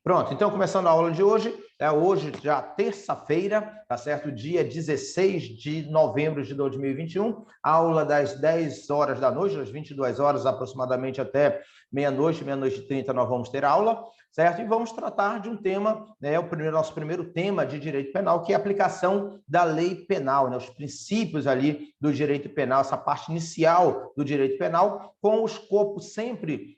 Pronto, então começando a aula de hoje, hoje já terça-feira, tá certo? Dia 16 de novembro de 2021, aula das 10 horas da noite, das 22 horas aproximadamente até meia-noite, meia-noite e 30 nós vamos ter aula, certo? E vamos tratar de um tema, né, nosso primeiro tema de direito penal, que é a aplicação da lei penal, né, os princípios ali do direito penal, essa parte inicial do direito penal, com o escopo sempre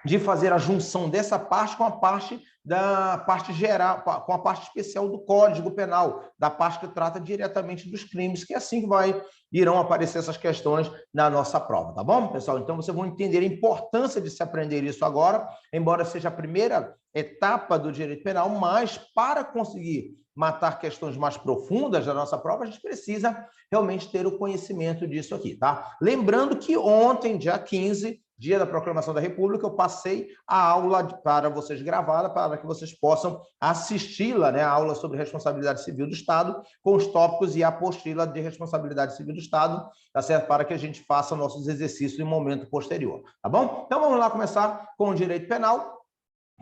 de fazer a junção dessa parte com a parte da parte geral, com a parte especial do Código Penal, da parte que trata diretamente dos crimes, que é assim que irão aparecer essas questões na nossa prova, tá bom, pessoal? Então, vocês vão entender a importância de se aprender isso agora, embora seja a primeira etapa do direito penal, mas para conseguir matar questões mais profundas da nossa prova, a gente precisa realmente ter o conhecimento disso aqui, tá? Lembrando que ontem, dia 15, dia da Proclamação da República, eu passei a aula para vocês gravada, para que vocês possam assisti-la, né, a aula sobre responsabilidade civil do Estado, com os tópicos e a apostila de responsabilidade civil do Estado, tá certo? Para que a gente faça nossos exercícios em momento posterior, tá bom? Então, vamos lá começar com o direito penal,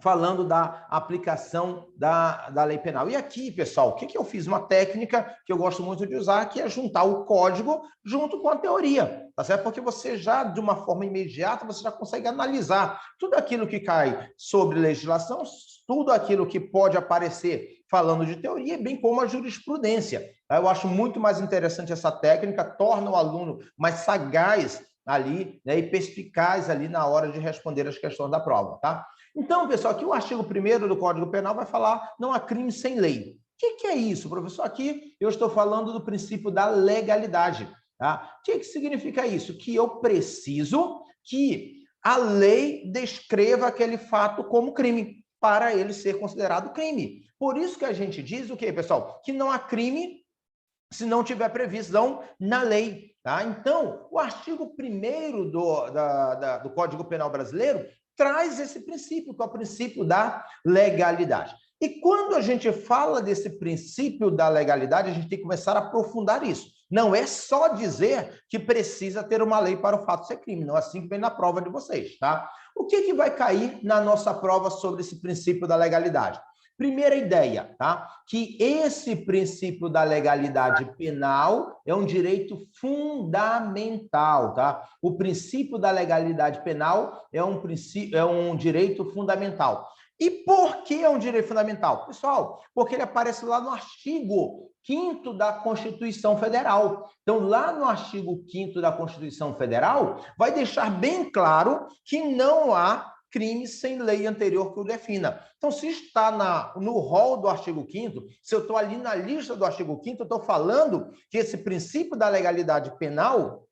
falando da aplicação da lei penal. E aqui, pessoal, o que eu fiz? Uma técnica que eu gosto muito de usar, que é juntar o código junto com a teoria, tá certo? Porque você já, de uma forma imediata, você já consegue analisar tudo aquilo que cai sobre legislação, tudo aquilo que pode aparecer falando de teoria, bem como a jurisprudência. Eu acho muito mais interessante essa técnica, torna o aluno mais sagaz ali, né, e perspicaz ali na hora de responder as questões da prova, tá? Então, pessoal, aqui o artigo 1º do Código Penal vai falar não há crime sem lei. O que é isso, professor? Aqui eu estou falando do princípio da legalidade. Tá? O que significa isso? Que eu preciso que a lei descreva aquele fato como crime, para ele ser considerado crime. Por isso que a gente diz o quê, pessoal? Que não há crime se não tiver previsão na lei. Tá? Então, o artigo 1º do Código Penal brasileiro traz esse princípio, que é o princípio da legalidade. E quando a gente fala desse princípio da legalidade, a gente tem que começar a aprofundar isso. Não é só dizer que precisa ter uma lei para o fato ser crime, não é assim que vem na prova de vocês, tá? O que vai cair na nossa prova sobre esse princípio da legalidade? Primeira ideia, tá? Que esse princípio da legalidade penal é um direito fundamental, tá? O princípio da legalidade penal é um direito fundamental. E por que é um direito fundamental? Pessoal, porque ele aparece lá no artigo 5º da Constituição Federal. Então, lá no artigo 5º da Constituição Federal, vai deixar bem claro que não há crime sem lei anterior que o defina. Então, se está no rol do artigo 5º, se eu estou ali na lista do artigo 5º, eu estou falando que esse princípio da legalidade penal,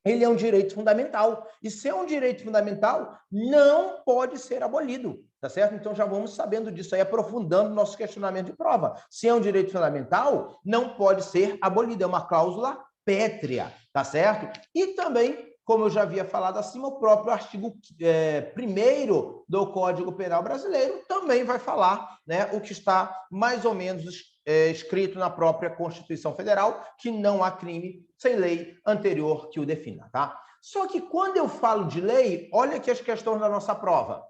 ele é um direito fundamental. E se é um direito fundamental, não pode ser abolido, tá certo? Então, já vamos sabendo disso aí, aprofundando nosso questionamento de prova. Se é um direito fundamental, não pode ser abolido, é uma cláusula pétrea, tá certo? E também, como eu já havia falado acima, o próprio artigo 1º do Código Penal brasileiro também vai falar, né, o que está mais ou menos escrito na própria Constituição Federal, que não há crime sem lei anterior que o defina, tá? Só que quando eu falo de lei, olha aqui as questões da nossa prova,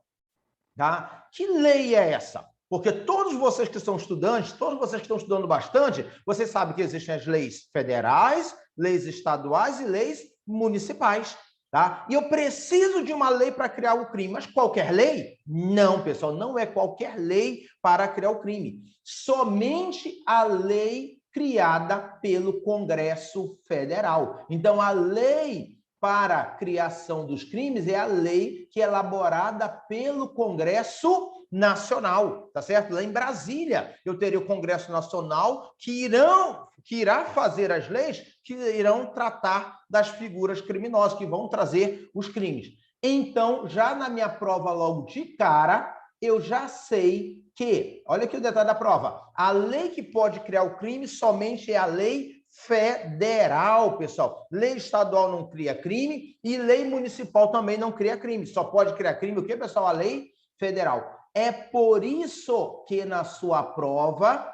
tá? Que lei é essa? Porque todos vocês que são estudantes, todos vocês que estão estudando bastante, vocês sabem que existem as leis federais, leis estaduais e leis municipais, tá? E eu preciso de uma lei para criar o crime, mas qualquer lei? Não, pessoal, não é qualquer lei para criar o crime. Somente a lei criada pelo Congresso Federal. Então, a lei para a criação dos crimes é a lei que é elaborada pelo Congresso Nacional, tá certo? Lá em Brasília, eu teria o Congresso Nacional que irá fazer as leis que irão tratar das figuras criminosas, que vão trazer os crimes. Então, já na minha prova, logo de cara, eu já sei que, olha aqui o detalhe da prova, a lei que pode criar o crime somente é a lei federal, pessoal. Lei estadual não cria crime e lei municipal também não cria crime. Só pode criar crime o quê, pessoal? A lei federal. É por isso que na sua prova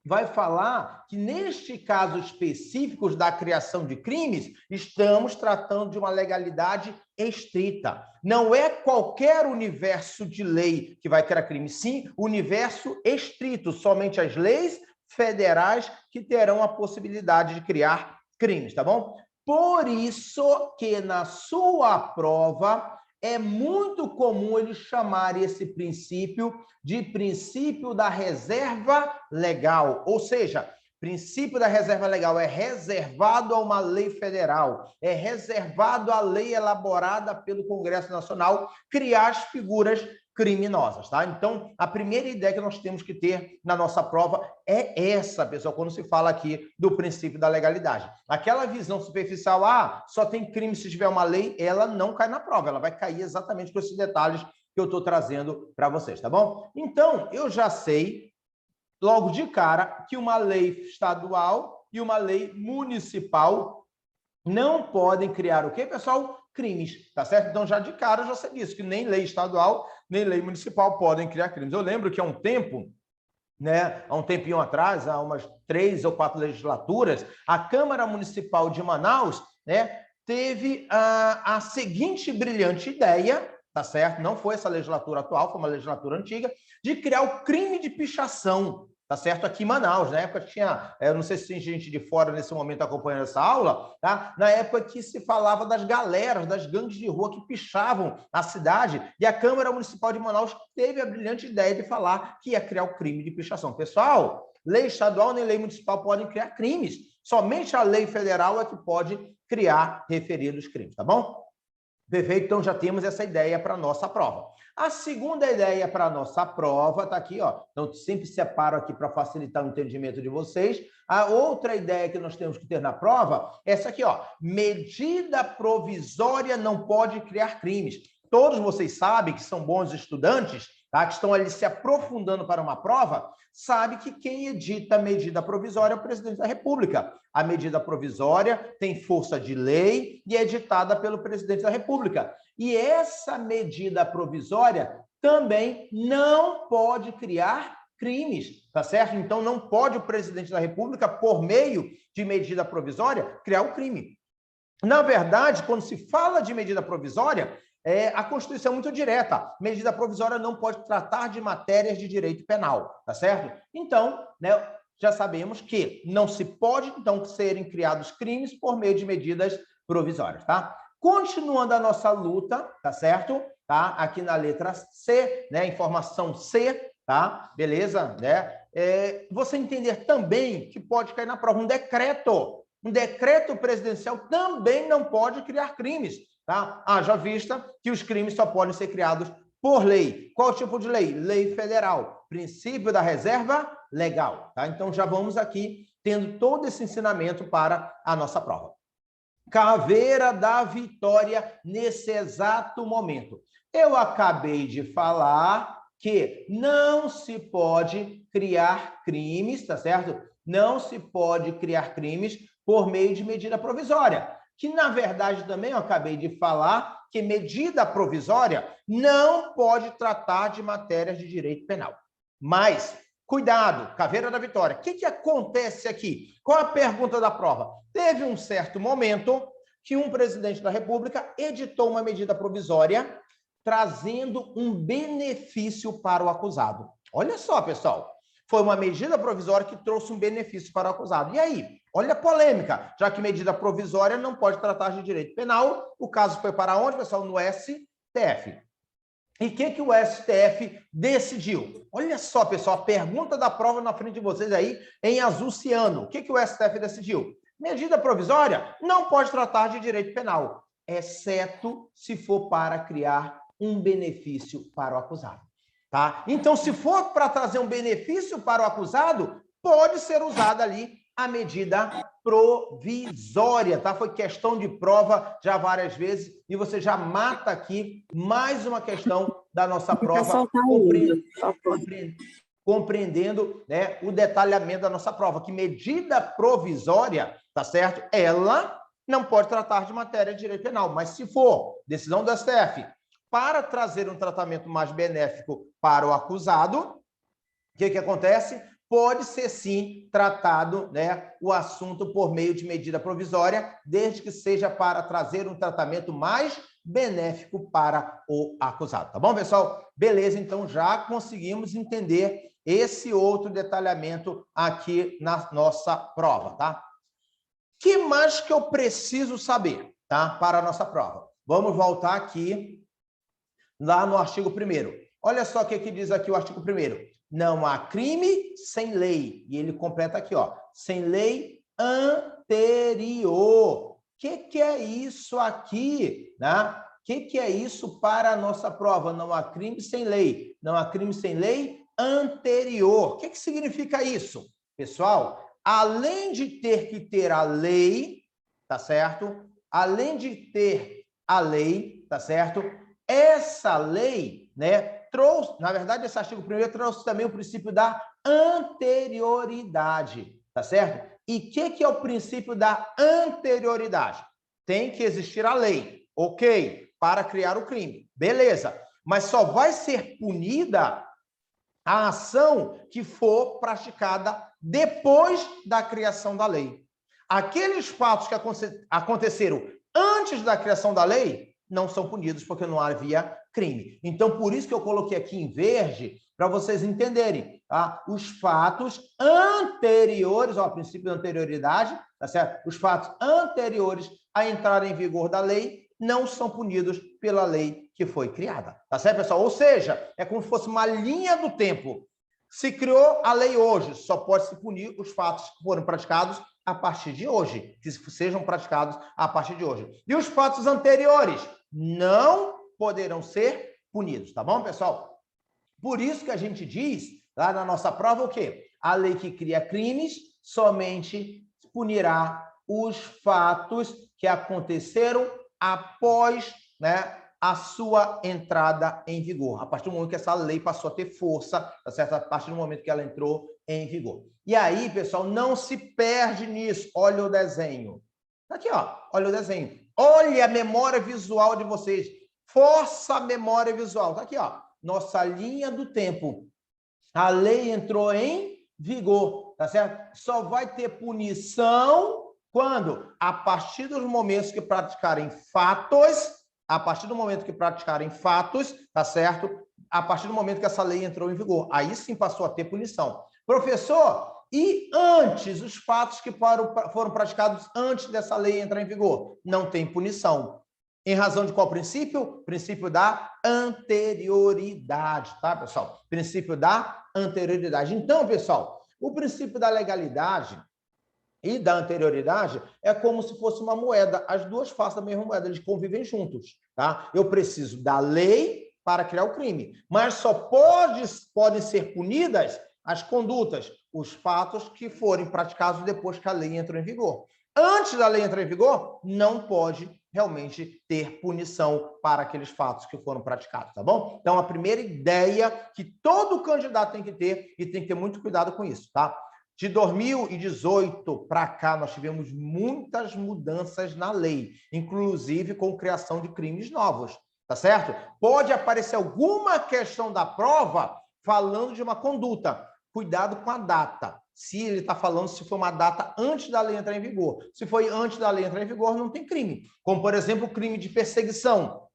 vai falar que, neste caso específico da criação de crimes, estamos tratando de uma legalidade estrita. Não é qualquer universo de lei que vai criar crime, sim, universo estrito, somente as leis federais que terão a possibilidade de criar crimes, tá bom? Por isso que na sua prova é muito comum eles chamarem esse princípio de princípio da reserva legal, ou seja, princípio da reserva legal é reservado a uma lei federal, é reservado à lei elaborada pelo Congresso Nacional criar as figuras criminosas, tá? Então, a primeira ideia que nós temos que ter na nossa prova é essa, pessoal, quando se fala aqui do princípio da legalidade. Aquela visão superficial, só tem crime se tiver uma lei, ela não cai na prova, ela vai cair exatamente com esses detalhes que eu estou trazendo para vocês, tá bom? Então, eu já sei, logo de cara, que uma lei estadual e uma lei municipal não podem criar o quê, pessoal? Crimes, tá certo? Então, já de cara, eu já sei disso, que nem lei estadual, nem lei municipal podem criar crimes. Eu lembro que há um tempo, né, há um tempinho atrás, há umas 3 ou 4 legislaturas, a Câmara Municipal de Manaus, né, teve a seguinte brilhante ideia, tá certo? Não foi essa legislatura atual, foi uma legislatura antiga, de criar o crime de pichação, tá certo? Aqui em Manaus, na época tinha, eu não sei se tem gente de fora nesse momento acompanhando essa aula, tá? Na época que se falava das galeras, das gangues de rua que pichavam a cidade, e a Câmara Municipal de Manaus teve a brilhante ideia de falar que ia criar o crime de pichação. Pessoal, lei estadual nem lei municipal podem criar crimes, somente a lei federal é que pode criar referidos crimes, tá bom? Perfeito, então já temos essa ideia para a nossa prova. A segunda ideia para a nossa prova está aqui, ó. Então, sempre separo aqui para facilitar o entendimento de vocês. A outra ideia que nós temos que ter na prova é essa aqui, ó. Medida provisória não pode criar crimes. Todos vocês sabem que são bons estudantes, tá? Que estão ali se aprofundando para uma prova, sabe que quem edita a medida provisória é o presidente da República. A medida provisória tem força de lei e é editada pelo presidente da República. E essa medida provisória também não pode criar crimes, tá certo? Então, não pode o presidente da República, por meio de medida provisória, criar o crime. Na verdade, quando se fala de medida provisória, a Constituição é muito direta. Medida provisória não pode tratar de matérias de direito penal, tá certo? Então, né, já sabemos que não se pode, então, serem criados crimes por meio de medidas provisórias, tá? Continuando a nossa luta, tá certo? Tá? Aqui na letra C, né, informação C, tá? Beleza? Né? Você entender também que pode cair na prova um decreto. Um decreto presidencial também não pode criar crimes, tá? Haja vista que os crimes só podem ser criados por lei. Qual tipo de lei? Lei federal. Princípio da reserva legal, tá? Então, já vamos aqui tendo todo esse ensinamento para a nossa prova. Caveira da Vitória nesse exato momento. Eu acabei de falar que não se pode criar crimes, tá certo? Não se pode criar crimes por meio de medida provisória. Que, na verdade, também eu acabei de falar que medida provisória não pode tratar de matérias de direito penal. Mas, cuidado, Caveira da Vitória, o que acontece aqui? Qual a pergunta da prova? Teve um certo momento que um presidente da República editou uma medida provisória trazendo um benefício para o acusado. Olha só, pessoal, foi uma medida provisória que trouxe um benefício para o acusado. E aí? Olha a polêmica, já que medida provisória não pode tratar de direito penal, o caso foi para onde, pessoal? No STF. E o que o STF decidiu? Olha só, pessoal, a pergunta da prova na frente de vocês aí, em azul ciano. O que o STF decidiu? Medida provisória não pode tratar de direito penal, exceto se for para criar um benefício para o acusado. Tá? Então, se for para trazer um benefício para o acusado, pode ser usada ali a medida provisória, tá? Foi questão de prova já várias vezes e você já mata aqui mais uma questão da nossa prova, compreendendo, né, o detalhamento da nossa prova, que medida provisória, tá certo? Ela não pode tratar de matéria de direito penal, mas se for decisão do STF para trazer um tratamento mais benéfico para o acusado, o que acontece? pode ser, sim, tratado, né, o assunto por meio de medida provisória, desde que seja para trazer um tratamento mais benéfico para o acusado. Tá bom, pessoal? Beleza, então já conseguimos entender esse outro detalhamento aqui na nossa prova, tá? O que mais que eu preciso saber, tá, para a nossa prova? Vamos voltar aqui lá no artigo 1º. Olha só o que diz aqui o artigo 1º. Não há crime sem lei. E ele completa aqui, ó, sem lei anterior. O que é isso aqui, né? O que é isso para a nossa prova? Não há crime sem lei. Não há crime sem lei anterior. O que significa isso? Pessoal, além de ter que ter a lei, tá certo? Além de ter a lei, tá certo? Essa lei, né, trouxe, na verdade, esse artigo 1º trouxe também o princípio da anterioridade, tá certo? E o que é o princípio da anterioridade? Tem que existir a lei, ok, para criar o crime, beleza. Mas só vai ser punida a ação que for praticada depois da criação da lei. Aqueles fatos que aconteceram antes da criação da lei não são punidos porque não havia crime. Então, por isso que eu coloquei aqui em verde, para vocês entenderem, tá? Os fatos anteriores ao princípio da anterioridade, tá certo? Os fatos anteriores à entrada em vigor da lei não são punidos pela lei que foi criada, tá certo, pessoal? Ou seja, é como se fosse uma linha do tempo. Se criou a lei hoje, só pode se punir os fatos que foram praticados a partir de hoje, que sejam praticados a partir de hoje. E os fatos anteriores não poderão ser punidos, tá bom, pessoal? Por isso que a gente diz, lá na nossa prova, o quê? A lei que cria crimes somente punirá os fatos que aconteceram após, né, a sua entrada em vigor. A partir do momento que essa lei passou a ter força, tá certo? A partir do momento que ela entrou em vigor. E aí, pessoal, não se perde nisso. Olha o desenho. Tá aqui, ó. Olha o desenho. Olha a memória visual de vocês. Força a memória visual. Tá aqui, ó. Nossa linha do tempo. A lei entrou em vigor, tá certo? Só vai ter punição quando? A partir dos momentos que praticarem fatos, a partir do momento que praticarem fatos, tá certo? A partir do momento que essa lei entrou em vigor. Aí sim passou a ter punição. Professor, e antes, os fatos que foram praticados antes dessa lei entrar em vigor? Não tem punição. Em razão de qual princípio? Princípio da anterioridade, tá, pessoal? Princípio da anterioridade. Então, pessoal, o princípio da legalidade e da anterioridade é como se fosse uma moeda. As duas faces da mesma moeda, eles convivem juntos, tá? Eu preciso da lei para criar o crime, mas só podem ser punidas as condutas, os fatos que forem praticados depois que a lei entrou em vigor. Antes da lei entrar em vigor, não pode realmente ter punição para aqueles fatos que foram praticados, tá bom? Então, a primeira ideia que todo candidato tem que ter, e tem que ter muito cuidado com isso, tá? De 2018 para cá, nós tivemos muitas mudanças na lei, inclusive com criação de crimes novos, tá certo? Pode aparecer alguma questão da prova falando de uma conduta. Cuidado com a data. Se ele está falando se foi uma data antes da lei entrar em vigor. Se foi antes da lei entrar em vigor, não tem crime. Como, por exemplo, o crime de perseguição,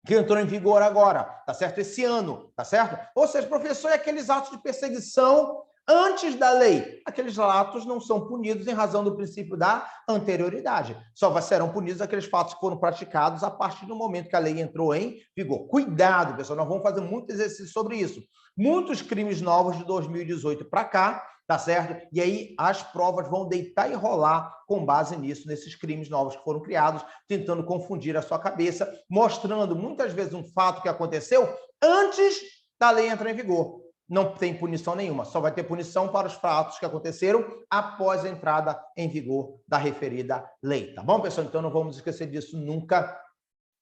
que entrou em vigor agora, tá certo? Esse ano, tá certo? Ou seja, professor, é aqueles atos de perseguição antes da lei. Aqueles atos não são punidos em razão do princípio da anterioridade. Só serão punidos aqueles fatos que foram praticados a partir do momento que a lei entrou em vigor. Cuidado, pessoal, nós vamos fazer muito exercício sobre isso. Muitos crimes novos de 2018 para cá, tá certo? E aí as provas vão deitar e rolar com base nisso, nesses crimes novos que foram criados, tentando confundir a sua cabeça, mostrando muitas vezes um fato que aconteceu antes da lei entrar em vigor. Não tem punição nenhuma, só vai ter punição para os fatos que aconteceram após a entrada em vigor da referida lei, tá bom, pessoal? Então não vamos esquecer disso nunca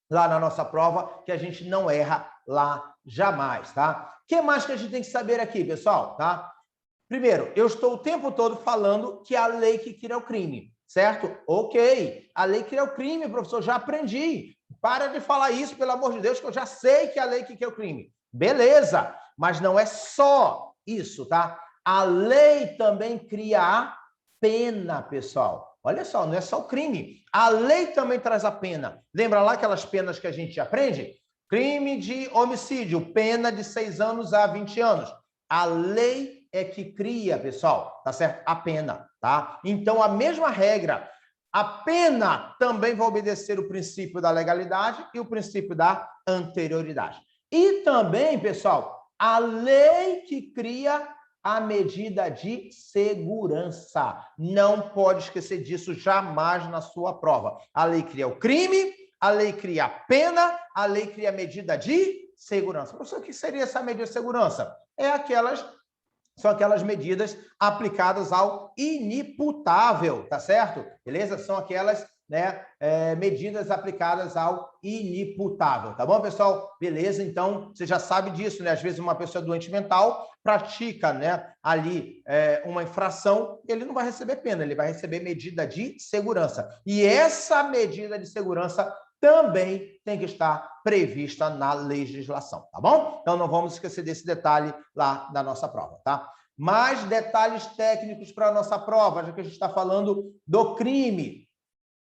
lá na nossa prova, que a gente não erra lá jamais, tá? O que mais que a gente tem que saber aqui, pessoal, tá? Primeiro, eu estou o tempo todo falando que é a lei que cria o crime, certo? Ok, a lei cria o crime, professor, já aprendi. Para de falar isso, pelo amor de Deus, que eu já sei que é a lei que cria o crime. Beleza, mas não é só isso, tá? A lei também cria a pena, pessoal. Olha só, não é só o crime. A lei também traz a pena. Lembra lá aquelas penas que a gente aprende? Crime de homicídio, pena de 6 anos a 20 anos. A lei é que cria, pessoal, tá certo? A pena, tá? Então, a mesma regra. A pena também vai obedecer o princípio da legalidade e o princípio da anterioridade. E também, pessoal, a lei que cria a medida de segurança. Não pode esquecer disso jamais na sua prova. A lei cria o crime, a lei cria a pena, a lei cria a medida de segurança. Professor, o que seria essa medida de segurança? São aquelas medidas aplicadas ao inimputável, tá certo? Beleza? São aquelas medidas aplicadas ao inimputável, tá bom, pessoal? Beleza? Então, você já sabe disso, né? Às vezes uma pessoa doente mental pratica, ali uma infração, ele não vai receber pena, ele vai receber medida de segurança. E essa medida de segurança também tem que estar prevista na legislação, tá bom? Então, não vamos esquecer desse detalhe lá da nossa prova, tá? Mais detalhes técnicos para a nossa prova, já que a gente está falando do crime,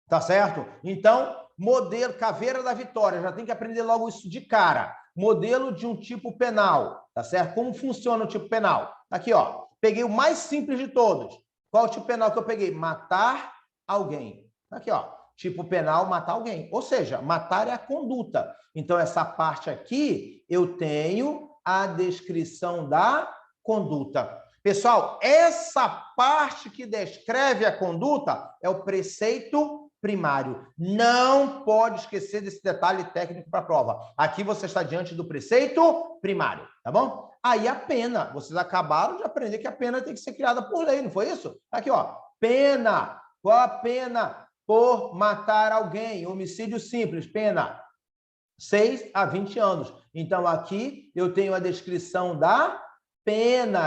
tá certo? Então, modelo Caveira da Vitória, já tem que aprender logo isso de cara. Modelo de um tipo penal, tá certo? Como funciona o tipo penal? Aqui, ó, peguei o mais simples de todos. Qual é o tipo penal que eu peguei? Matar alguém. Aqui, ó. Tipo penal, matar alguém. Ou seja, matar é a conduta. Então, essa parte aqui, eu tenho a descrição da conduta. Pessoal, essa parte que descreve a conduta é o preceito primário. Não pode esquecer desse detalhe técnico para a prova. Aqui você está diante do preceito primário, tá bom? Aí a pena. Vocês acabaram de aprender que a pena tem que ser criada por lei, não foi isso? Aqui, ó. Pena. Qual a pena? Por matar alguém, homicídio simples, pena 6 a 20 anos. Então, aqui eu tenho a descrição da pena,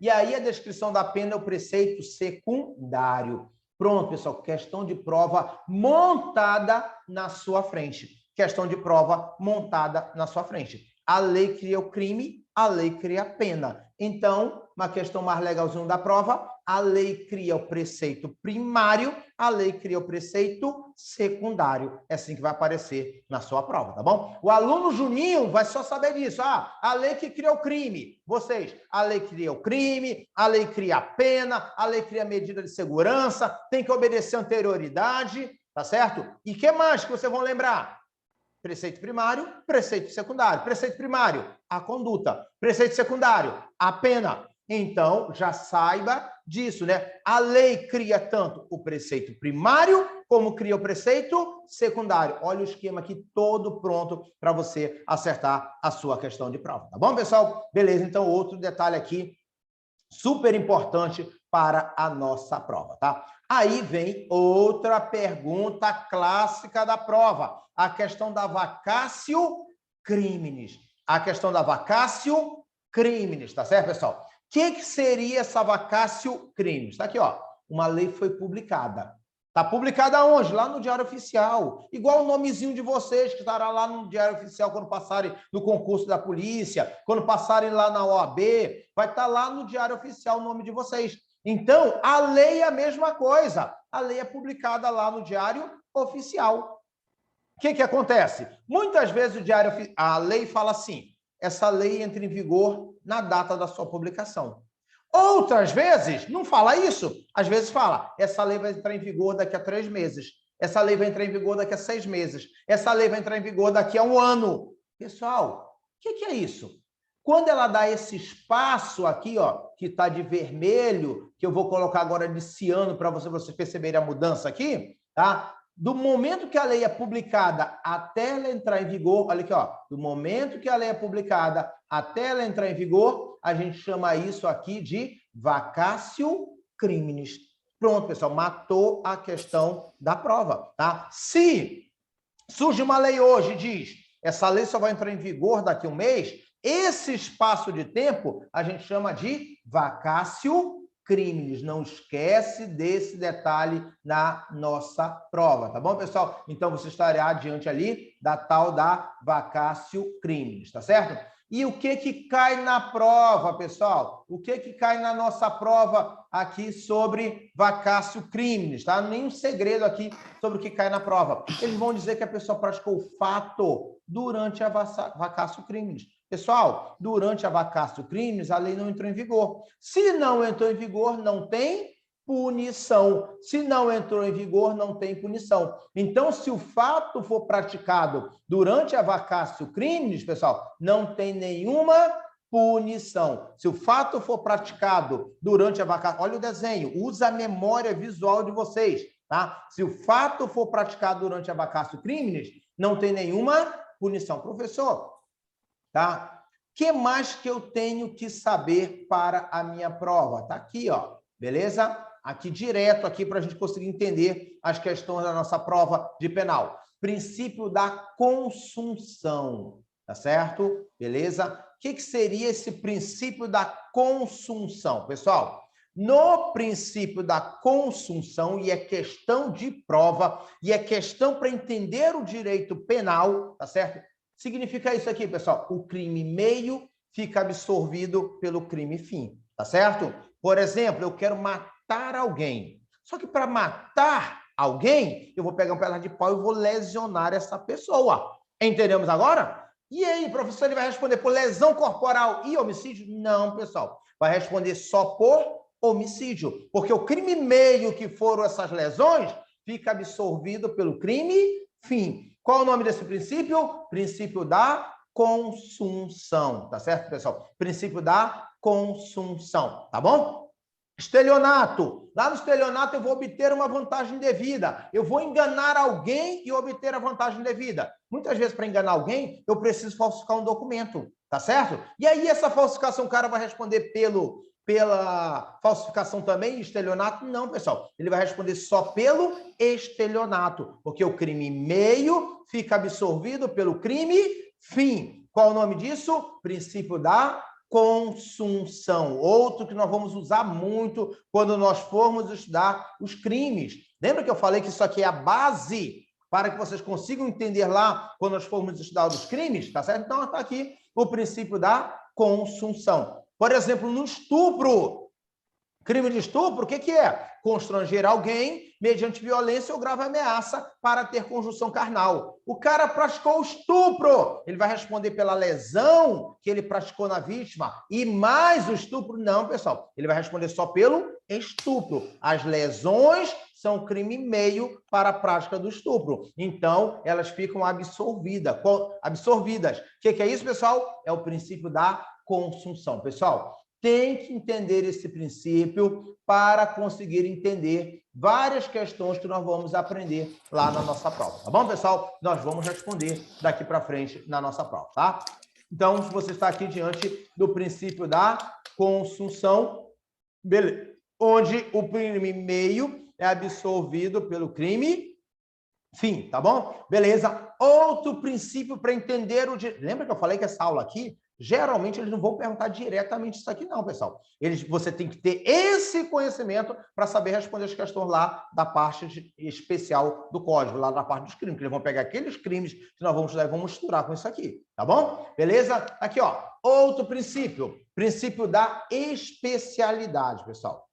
E aí, a descrição da pena é o preceito secundário. Pronto, pessoal, questão de prova montada na sua frente. Questão de prova montada na sua frente. A lei cria o crime, a lei cria a pena. Então, uma questão mais legalzinha da prova, a lei cria o preceito primário, a lei cria o preceito secundário. É assim que vai aparecer na sua prova, tá bom? O aluno Juninho vai só saber disso. A lei que cria o crime. Vocês, a lei cria o crime, a lei cria a pena, a lei cria a medida de segurança, tem que obedecer a anterioridade, tá certo? E o que mais que vocês vão lembrar? Preceito primário, preceito secundário. Preceito primário, a conduta. Preceito secundário, a pena. Então, já saiba disso, né? A lei cria tanto o preceito primário, como cria o preceito secundário. Olha o esquema aqui todo pronto para você acertar a sua questão de prova. Tá bom, pessoal? Beleza, então outro detalhe aqui, super importante para a nossa prova, tá? Aí vem outra pergunta clássica da prova, a questão da vacatio criminis. A questão da vacatio criminis, tá certo, pessoal? O que seria essa vacatio criminis? Está aqui, ó. Uma lei foi publicada. Está publicada onde? Lá no Diário Oficial. Igual o nomezinho de vocês, que estará lá no Diário Oficial quando passarem no concurso da polícia, quando passarem lá na OAB, vai estar lá no Diário Oficial o nome de vocês. Então, a lei é a mesma coisa. A lei é publicada lá no Diário Oficial. O que acontece? Muitas vezes a lei fala assim, essa lei entra em vigor na data da sua publicação. Outras vezes, não fala isso. Às vezes fala, essa lei vai entrar em vigor daqui a 3 meses. Essa lei vai entrar em vigor daqui a 6 meses. Essa lei vai entrar em vigor daqui a 1 ano. Pessoal, o que é isso? Quando ela dá esse espaço aqui, ó, que está de vermelho, que eu vou colocar agora de ciano para vocês perceberem a mudança aqui, tá? Do momento que a lei é publicada até ela entrar em vigor, olha aqui, ó, do momento que a lei é publicada até ela entrar em vigor, a gente chama isso aqui de vacatio criminis. Pronto, pessoal, matou a questão da prova, tá? Se surge uma lei hoje e diz, essa lei só vai entrar em vigor daqui a 1 mês, esse espaço de tempo a gente chama de vacatio crimes. Não esquece desse detalhe na nossa prova, tá bom, pessoal? Então, você estará diante ali da tal da vacácio crimes, tá certo? E o que cai na prova, pessoal? O que cai na nossa prova aqui sobre vacácio crimes, tá? Nenhum segredo aqui sobre o que cai na prova. Eles vão dizer que a pessoa praticou o fato durante a vacácio crimes. Pessoal, durante a vacácio crimes, a lei não entrou em vigor. Se não entrou em vigor, não tem punição. Se não entrou em vigor, não tem punição. Então, se o fato for praticado durante a vacácio crimes, pessoal, não tem nenhuma punição. Se o fato for praticado durante a vacácio... Olha o desenho, usa a memória visual de vocês, tá? Se o fato for praticado durante a vacácio crimes, não tem nenhuma punição. Professor, tá? O que mais que eu tenho que saber para a minha prova? Tá aqui, ó. Beleza? Aqui direto, aqui para a gente conseguir entender as questões da nossa prova de penal. Princípio da consunção, tá certo? Beleza? O que seria esse princípio da consunção? Pessoal, no princípio da consunção, e é questão de prova, e é questão para entender o direito penal, tá certo? Significa isso aqui, pessoal, o crime meio fica absorvido pelo crime fim, tá certo? Por exemplo, eu quero matar alguém. Só que para matar alguém, eu vou pegar um pedaço de pau e vou lesionar essa pessoa. Entendemos agora? E aí, professor, ele vai responder por lesão corporal e homicídio? Não, pessoal. Vai responder só por homicídio, porque o crime meio que foram essas lesões fica absorvido pelo crime fim. Qual é o nome desse princípio? Princípio da consunção, tá certo, pessoal? Princípio da consunção, tá bom? Estelionato. Lá no estelionato eu vou obter uma vantagem devida. Eu vou enganar alguém e obter a vantagem devida. Muitas vezes, para enganar alguém, eu preciso falsificar um documento, tá certo? E aí, essa falsificação, o cara vai responder pela falsificação também, estelionato? Não, pessoal. Ele vai responder só pelo estelionato, porque o crime meio fica absorvido pelo crime fim. Qual é o nome disso? Princípio da consunção. Outro que nós vamos usar muito quando nós formos estudar os crimes. Lembra que eu falei que isso aqui é a base para que vocês consigam entender lá quando nós formos estudar os crimes, tá certo? Então, está aqui o princípio da consunção. Por exemplo, no estupro, crime de estupro, o que é? Constranger alguém mediante violência ou grave ameaça para ter conjunção carnal. O cara praticou estupro, ele vai responder pela lesão que ele praticou na vítima e mais o estupro? Não, pessoal, ele vai responder só pelo estupro. As lesões são crime meio para a prática do estupro. Então, elas ficam absorvidas. O que é isso, pessoal? É o princípio da consunção. Pessoal, tem que entender esse princípio para conseguir entender várias questões que nós vamos aprender lá na nossa prova, tá bom, pessoal? Nós vamos responder daqui para frente na nossa prova, tá? Então, se você está aqui diante do princípio da consunção, beleza, onde o crime meio é absorvido pelo crime fim, tá bom? Beleza. Outro princípio para entender o direito. Lembra que eu falei que essa aula aqui, geralmente, eles não vão perguntar diretamente isso aqui, não, pessoal. Você tem que ter esse conhecimento para saber responder as questões lá da parte especial do código, lá da parte dos crimes, que eles vão pegar aqueles crimes que nós vamos estudar e vamos misturar com isso aqui, tá bom? Beleza? Aqui, ó, outro princípio da especialidade, pessoal.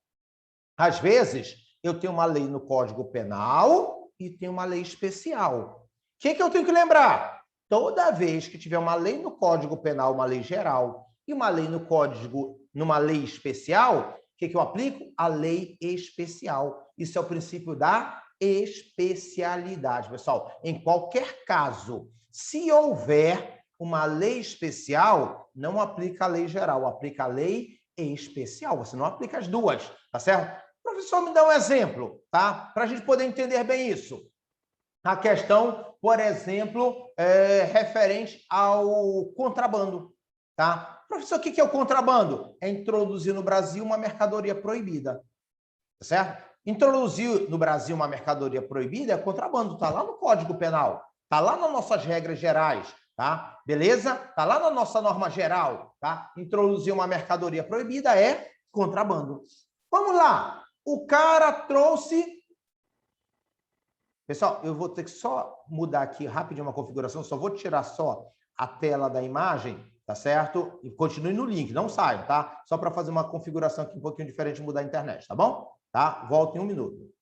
Às vezes, eu tenho uma lei no Código Penal e tenho uma lei especial. O que eu tenho que lembrar? Toda vez que tiver uma lei no Código Penal, uma lei geral, e uma lei no Código, numa lei especial, o que eu aplico? A lei especial. Isso é o princípio da especialidade, pessoal. Em qualquer caso, se houver uma lei especial, não aplica a lei geral, aplica a lei especial. Você não aplica as duas, tá certo? Professor, me dá um exemplo, tá? Para a gente poder entender bem isso. A questão, por exemplo, referente ao contrabando, tá? Professor, o que é o contrabando? É introduzir no Brasil uma mercadoria proibida, tá certo? Introduzir no Brasil uma mercadoria proibida é contrabando, tá lá no Código Penal, tá lá nas nossas regras gerais, tá? Beleza? Tá lá na nossa norma geral, tá? Introduzir uma mercadoria proibida é contrabando. Vamos lá. O cara trouxe... Pessoal, eu vou ter que só mudar aqui rapidinho uma configuração, só vou tirar só a tela da imagem, tá certo? E continue no link, não saiam, tá? Só para fazer uma configuração aqui um pouquinho diferente e mudar a internet, tá bom? Tá? Volto em um minuto.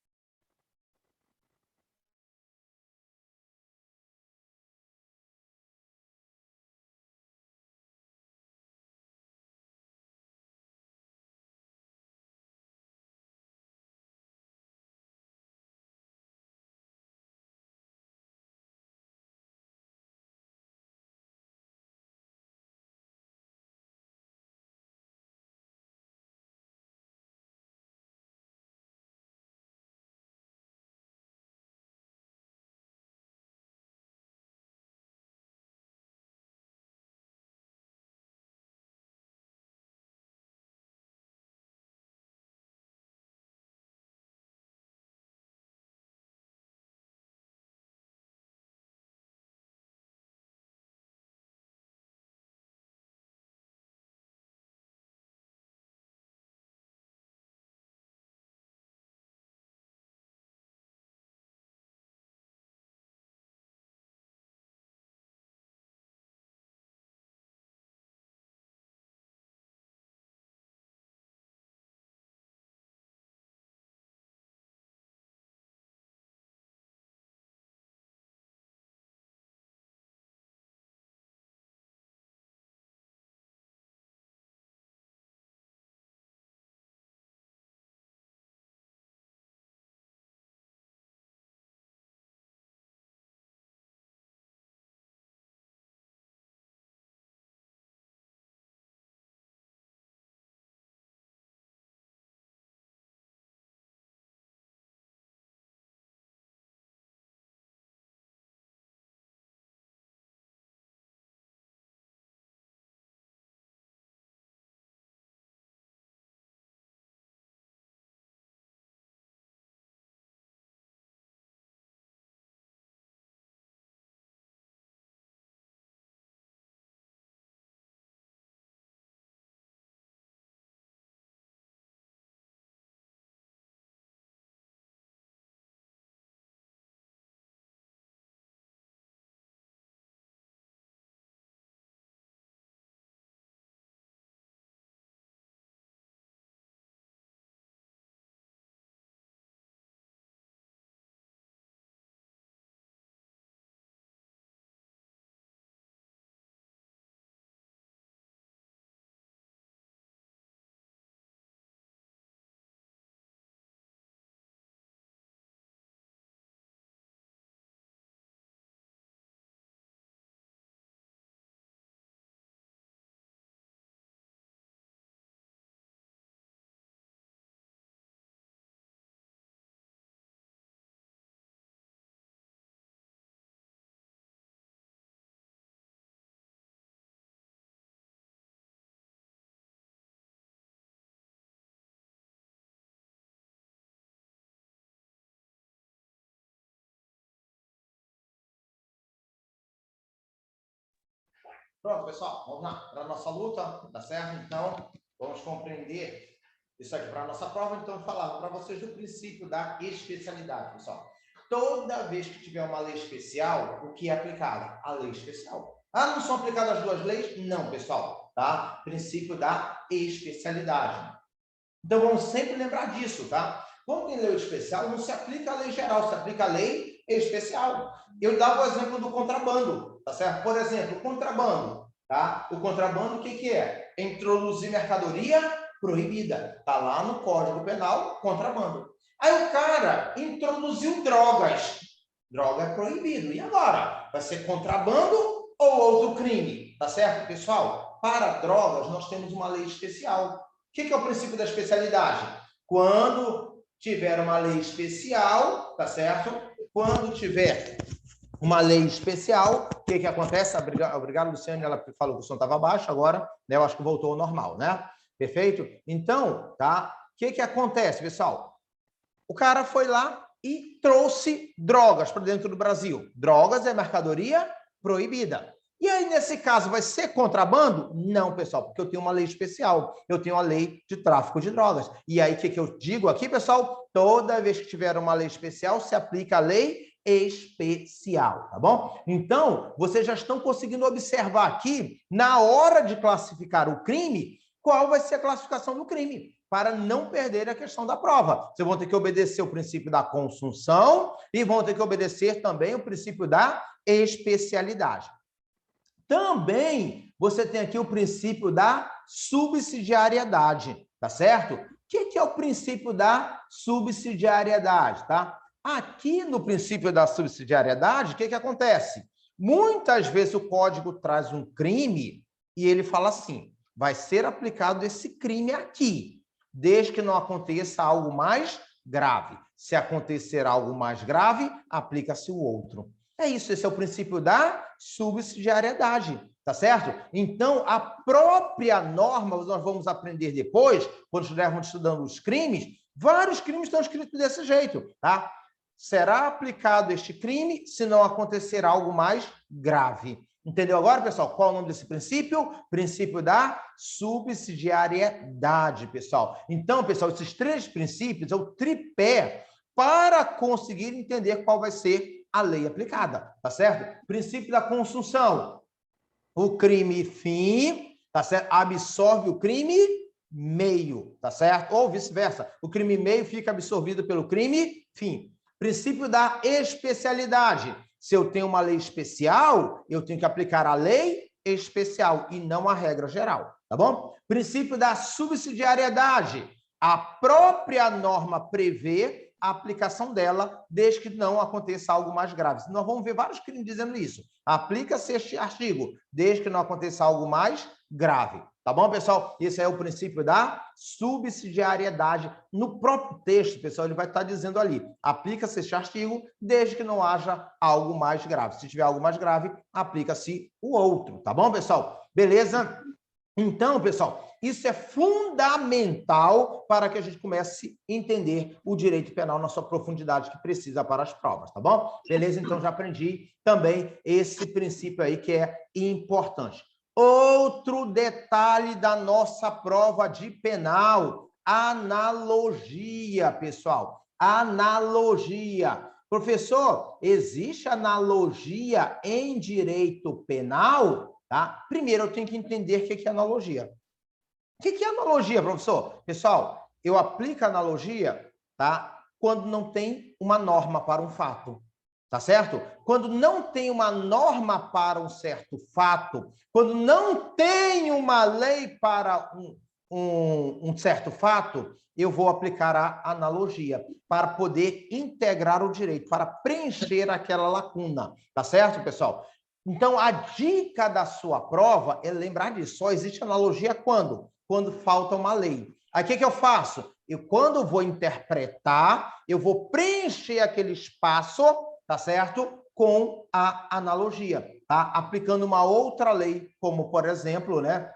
Pronto, pessoal, vamos lá para a nossa luta, tá certo? Então, vamos compreender isso aqui para a nossa prova. Então, falava para vocês do princípio da especialidade, pessoal. Toda vez que tiver uma lei especial, o que é aplicado? A lei especial. Ah, não são aplicadas as duas leis? Não, pessoal, tá? Princípio da especialidade. Então, vamos sempre lembrar disso, tá? Quando tem lei especial, não se aplica a lei geral, se aplica a lei especial. Eu dava o exemplo do contrabando, tá certo? Por exemplo, o contrabando, tá? O contrabando, o que é? Introduzir mercadoria proibida. Tá lá no Código Penal, contrabando. Aí o cara introduziu drogas. Droga é proibido. E agora? Vai ser contrabando ou outro crime? Tá certo, pessoal? Para drogas, nós temos uma lei especial. O que é o princípio da especialidade? Quando tiver uma lei especial, tá certo? Quando tiver uma lei especial, o que acontece? Obrigado, Luciane, ela falou que o som estava baixo, agora, né, eu acho que voltou ao normal, né? Perfeito? Então, tá? O que acontece, pessoal? O cara foi lá e trouxe drogas para dentro do Brasil. Drogas é mercadoria proibida. E aí, nesse caso, vai ser contrabando? Não, pessoal, porque eu tenho uma lei especial. Eu tenho a lei de tráfico de drogas. E aí, o que eu digo aqui, pessoal? Toda vez que tiver uma lei especial, se aplica a lei especial, tá bom? Então, vocês já estão conseguindo observar aqui, na hora de classificar o crime, qual vai ser a classificação do crime, para não perder a questão da prova. Vocês vão ter que obedecer o princípio da consunção e vão ter que obedecer também o princípio da especialidade. Também você tem aqui o princípio da subsidiariedade, tá certo? O que é o princípio da subsidiariedade, tá? Aqui no princípio da subsidiariedade, o que acontece? Muitas vezes o código traz um crime e ele fala assim, vai ser aplicado esse crime aqui, desde que não aconteça algo mais grave. Se acontecer algo mais grave, aplica-se o outro. É isso, esse é o princípio da subsidiariedade, tá certo? Então, a própria norma, nós vamos aprender depois, quando estivermos estudando os crimes, vários crimes estão escritos desse jeito, tá? Será aplicado este crime se não acontecer algo mais grave. Entendeu agora, pessoal? Qual é o nome desse princípio? Princípio da subsidiariedade, pessoal. Então, pessoal, esses três princípios é o tripé para conseguir entender qual vai ser a lei aplicada, tá certo? Princípio da consunção. O crime fim, tá certo? Absorve o crime meio, tá certo? Ou vice-versa. O crime meio fica absorvido pelo crime fim. Princípio da especialidade. Se eu tenho uma lei especial, eu tenho que aplicar a lei especial e não a regra geral, tá bom? Princípio da subsidiariedade. A própria norma prevê a aplicação dela, desde que não aconteça algo mais grave. Nós vamos ver vários crimes dizendo isso. Aplica-se este artigo, desde que não aconteça algo mais grave. Tá bom, pessoal? Esse é o princípio da subsidiariedade. No próprio texto, pessoal, ele vai estar dizendo ali, aplica-se este artigo, desde que não haja algo mais grave. Se tiver algo mais grave, aplica-se o outro. Tá bom, pessoal? Beleza? Então, pessoal, isso é fundamental para que a gente comece a entender o direito penal na sua profundidade que precisa para as provas, tá bom? Beleza? Então, já aprendi também esse princípio aí que é importante. Outro detalhe da nossa prova de penal, analogia, pessoal. Analogia. Professor, existe analogia em direito penal? Tá? Primeiro, eu tenho que entender o que é analogia. O que é analogia, professor? Pessoal, eu aplico analogia, tá? Quando não tem uma norma para um fato, tá certo? Quando não tem uma norma para um certo fato, quando não tem uma lei para um certo fato, eu vou aplicar a analogia para poder integrar o direito, para preencher aquela lacuna, tá certo, pessoal? Então, a dica da sua prova é lembrar disso. Só existe analogia quando? Quando falta uma lei. Aí, o que eu faço? Quando vou interpretar, eu vou preencher aquele espaço, tá certo? Com a analogia, tá? Aplicando uma outra lei, como, por exemplo, né?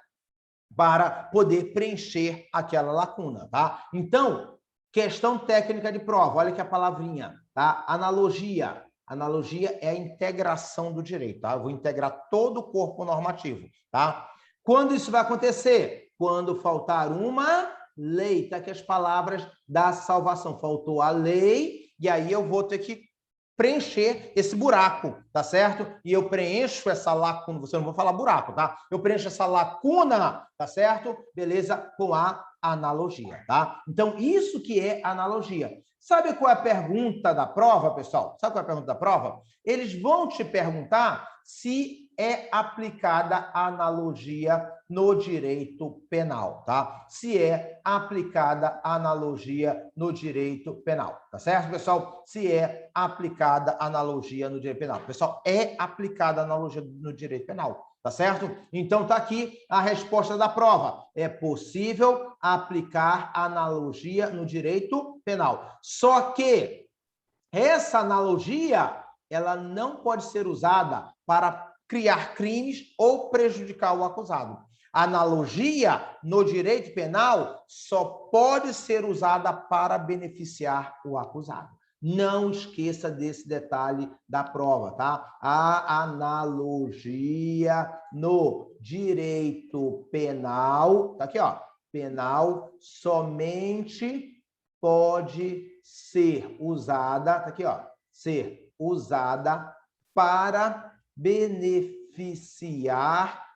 Para poder preencher aquela lacuna, tá? Então, questão técnica de prova. Olha aqui a palavrinha, tá? Analogia. Analogia é a integração do direito, tá? Eu vou integrar todo o corpo normativo, tá? Quando isso vai acontecer? Quando faltar uma lei, tá aqui as palavras da salvação. Faltou a lei, e aí eu vou ter que preencher esse buraco, tá certo? E eu preencho essa lacuna, você não vou falar buraco, tá? Eu preencho essa lacuna, tá certo? Beleza? Com a analogia, tá? Então, isso que é analogia. Sabe qual é a pergunta da prova, pessoal? Sabe qual é a pergunta da prova? Eles vão te perguntar se é aplicada a analogia no direito penal, tá? Se é aplicada a analogia no direito penal, tá certo, pessoal? Se é aplicada a analogia no direito penal. Pessoal, é aplicada a analogia no direito penal, tá certo? Então, tá aqui a resposta da prova. É possível aplicar analogia no direito penal. Só que essa analogia, ela não pode ser usada para criar crimes ou prejudicar o acusado. A analogia no direito penal só pode ser usada para beneficiar o acusado. Não esqueça desse detalhe da prova, tá? A analogia no direito penal, tá aqui, ó, penal somente pode ser usada, tá aqui, ó, ser usada para beneficiar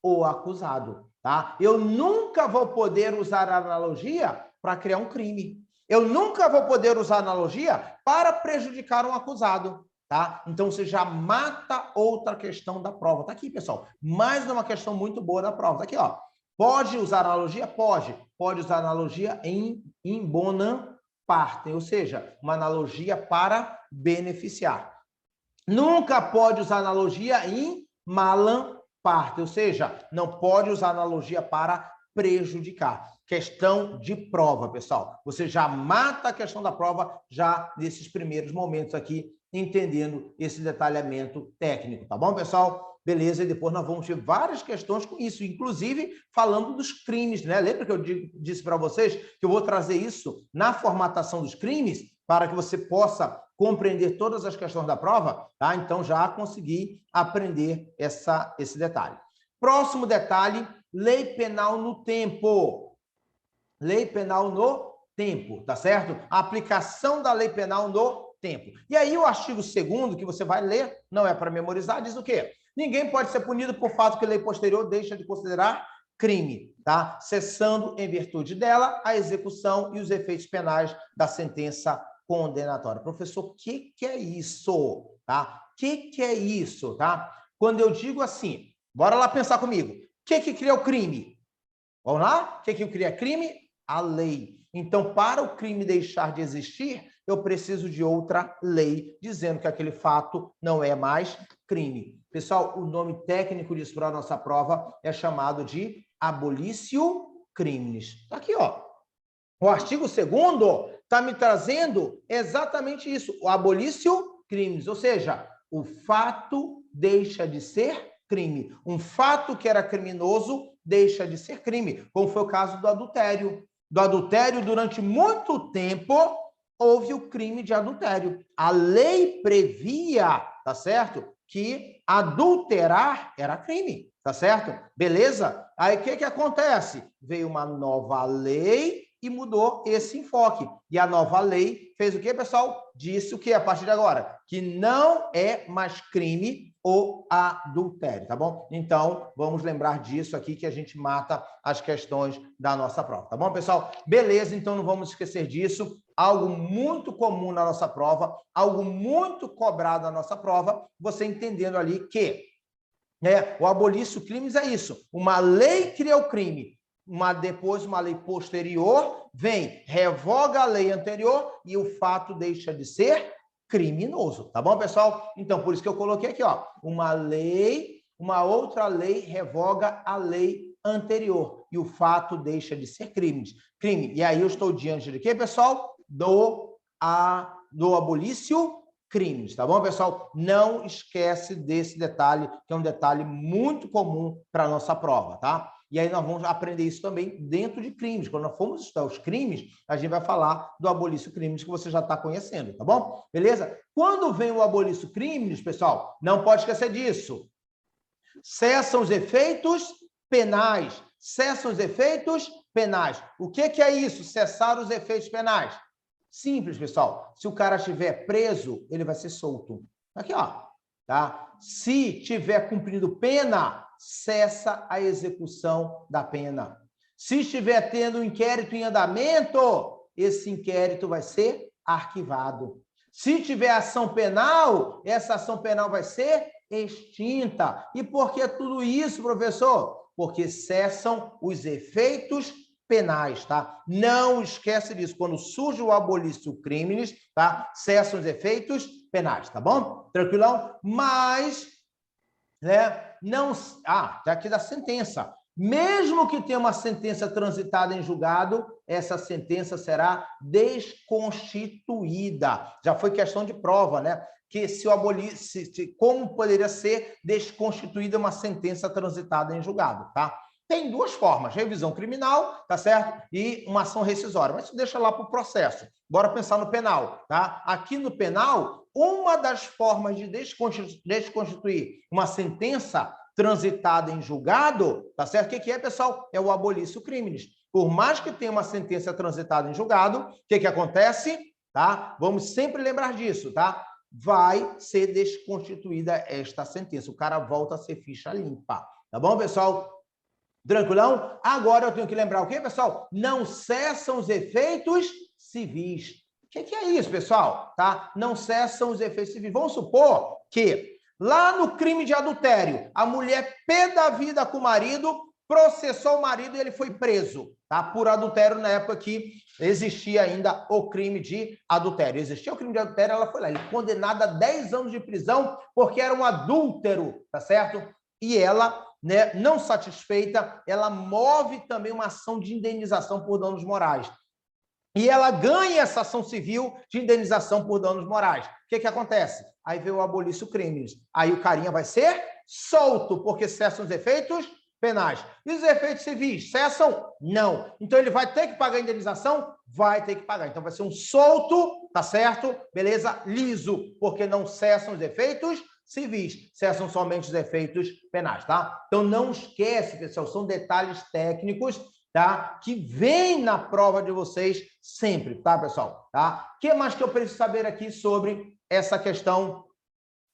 o acusado, tá? Eu nunca vou poder usar a analogia para criar um crime. Eu nunca vou poder usar a analogia para prejudicar um acusado, tá? Então, você já mata outra questão da prova. Tá aqui, pessoal. Mais uma questão muito boa da prova. Tá aqui, ó. Pode usar analogia? Pode. Pode usar analogia em bonam partem, ou seja, uma analogia para beneficiar. Nunca pode usar analogia em malam partem, ou seja, não pode usar analogia para prejudicar. Questão de prova, pessoal. Você já mata a questão da prova já nesses primeiros momentos aqui, entendendo esse detalhamento técnico, tá bom, pessoal? Beleza, e depois nós vamos ter várias questões com isso, inclusive falando dos crimes, né? Lembra que eu disse para vocês que eu vou trazer isso na formatação dos crimes para que você possa compreender todas as questões da prova, tá? Então, já consegui aprender esse detalhe. Próximo detalhe, lei penal no tempo. Lei penal no tempo, tá certo? A aplicação da lei penal no tempo. E aí o artigo 2º, que você vai ler, não é para memorizar, diz o quê? Ninguém pode ser punido por fato que lei posterior deixa de considerar crime, tá? Cessando, em virtude dela, a execução e os efeitos penais da sentença condenatória. Professor, o que é isso? Tá? O que é isso? Tá? Quando eu digo assim, bora lá pensar comigo. O que cria o crime? Vamos lá? O que cria crime? A lei. Então, para o crime deixar de existir, eu preciso de outra lei dizendo que aquele fato não é mais crime. Pessoal, o nome técnico disso para a nossa prova é chamado de abolício crimes. Está aqui, ó. O artigo 2º está me trazendo exatamente isso, o abolício crimes, ou seja, o fato deixa de ser crime. Um fato que era criminoso deixa de ser crime, como foi o caso do adultério. Do adultério, durante muito tempo, houve o crime de adultério. A lei previa, tá certo? Que adulterar era crime, tá certo? Beleza? Aí o que acontece? Veio uma nova lei e mudou esse enfoque. E a nova lei fez o quê, pessoal? Disse o quê a partir de agora? Que não é mais crime o adultério, tá bom? Então, vamos lembrar disso aqui que a gente mata as questões da nossa prova, tá bom, pessoal? Beleza, então não vamos esquecer disso. Algo muito comum na nossa prova, algo muito cobrado na nossa prova, você entendendo ali que o abolício crimes é isso. Uma lei cria o crime, depois uma lei posterior vem, revoga a lei anterior e o fato deixa de ser criminoso, tá bom, pessoal? Então, por isso que eu coloquei aqui, ó, uma outra lei revoga a lei anterior e o fato deixa de ser crime. E aí eu estou diante de quê, pessoal? Do abolício crimes, tá bom, pessoal? Não esquece desse detalhe, que é um detalhe muito comum para a nossa prova, tá? E aí nós vamos aprender isso também dentro de crimes. Quando nós formos estudar os crimes, a gente vai falar do abolício crimes que você já está conhecendo, tá bom? Beleza? Quando vem o abolício crimes, pessoal, não pode esquecer disso. Cessam os efeitos penais. Cessam os efeitos penais. O que é isso? Cessar os efeitos penais. Simples, pessoal. Se o cara estiver preso, ele vai ser solto. Aqui, ó. Tá? Se tiver cumprindo pena, cessa a execução da pena. Se estiver tendo um inquérito em andamento, esse inquérito vai ser arquivado. Se tiver ação penal, essa ação penal vai ser extinta. E por que tudo isso, professor? Porque cessam os efeitos penais, tá? Não esquece disso. Quando surge o abolício crimes, tá? Cessam os efeitos penais, tá bom? Tranquilão? Mas, né? Não... tá aqui da sentença. Mesmo que tenha uma sentença transitada em julgado, essa sentença será desconstituída. Já foi questão de prova, né? Que se o abolício, como poderia ser desconstituída uma sentença transitada em julgado, tá? Tem duas formas, revisão criminal, tá certo? E uma ação rescisória. Mas isso deixa lá para o processo. Bora pensar no penal, tá? Aqui no penal, uma das formas de desconstituir uma sentença transitada em julgado, tá certo? O que é, pessoal? É o abolício crimes. Por mais que tenha uma sentença transitada em julgado, o que acontece? Tá? Vamos sempre lembrar disso, tá? Vai ser desconstituída esta sentença. O cara volta a ser ficha limpa. Tá bom, pessoal? Tranquilão? Agora eu tenho que lembrar o quê, pessoal? Não cessam os efeitos civis. O que é isso, pessoal? Tá? Não cessam os efeitos civis. Vamos supor que lá no crime de adultério, a mulher pé da vida com o marido, processou o marido e ele foi preso, tá? Por adultério na época que existia ainda o crime de adultério. Existia o crime de adultério, ela foi lá, ele condenada a 10 anos de prisão porque era um adúltero, tá certo? E ela, né, não satisfeita, ela move também uma ação de indenização por danos morais. E ela ganha essa ação civil de indenização por danos morais. O que acontece? Aí veio o abolício crimes. Aí o carinha vai ser solto, porque cessam os efeitos penais. E os efeitos civis cessam? Não. Então ele vai ter que pagar a indenização? Vai ter que pagar. Então vai ser um solto, tá certo? Beleza? Liso, porque não cessam os efeitos civis, cessam somente os efeitos penais, tá? Então não esquece, pessoal, são detalhes técnicos, tá? Que vem na prova de vocês sempre, tá, pessoal? Tá? O que mais que eu preciso saber aqui sobre essa questão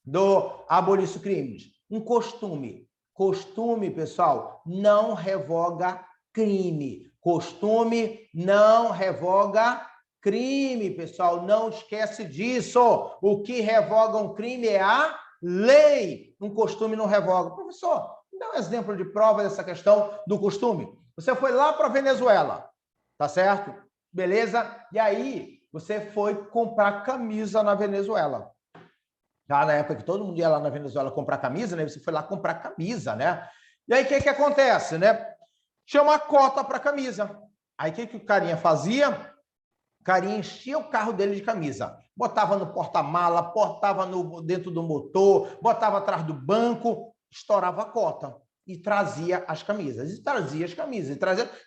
do abolício crimes? Um costume. Costume, pessoal, não revoga crime. Costume não revoga crime, pessoal. Não esquece disso. O que revoga um crime é a lei. Um costume não revoga. Professor, dá um exemplo de prova dessa questão do costume. Você foi lá para a Venezuela, tá certo? Beleza? E aí, você foi comprar camisa na Venezuela. Já na época que todo mundo ia lá na Venezuela comprar camisa, né? Você foi lá comprar camisa, né? E aí, o que acontece, né? Tinha uma cota para camisa. Aí, o que o carinha fazia? O carinha enchia o carro dele de camisa. Botava no porta-mala, botava dentro do motor, botava atrás do banco, estourava a cota e trazia as camisas.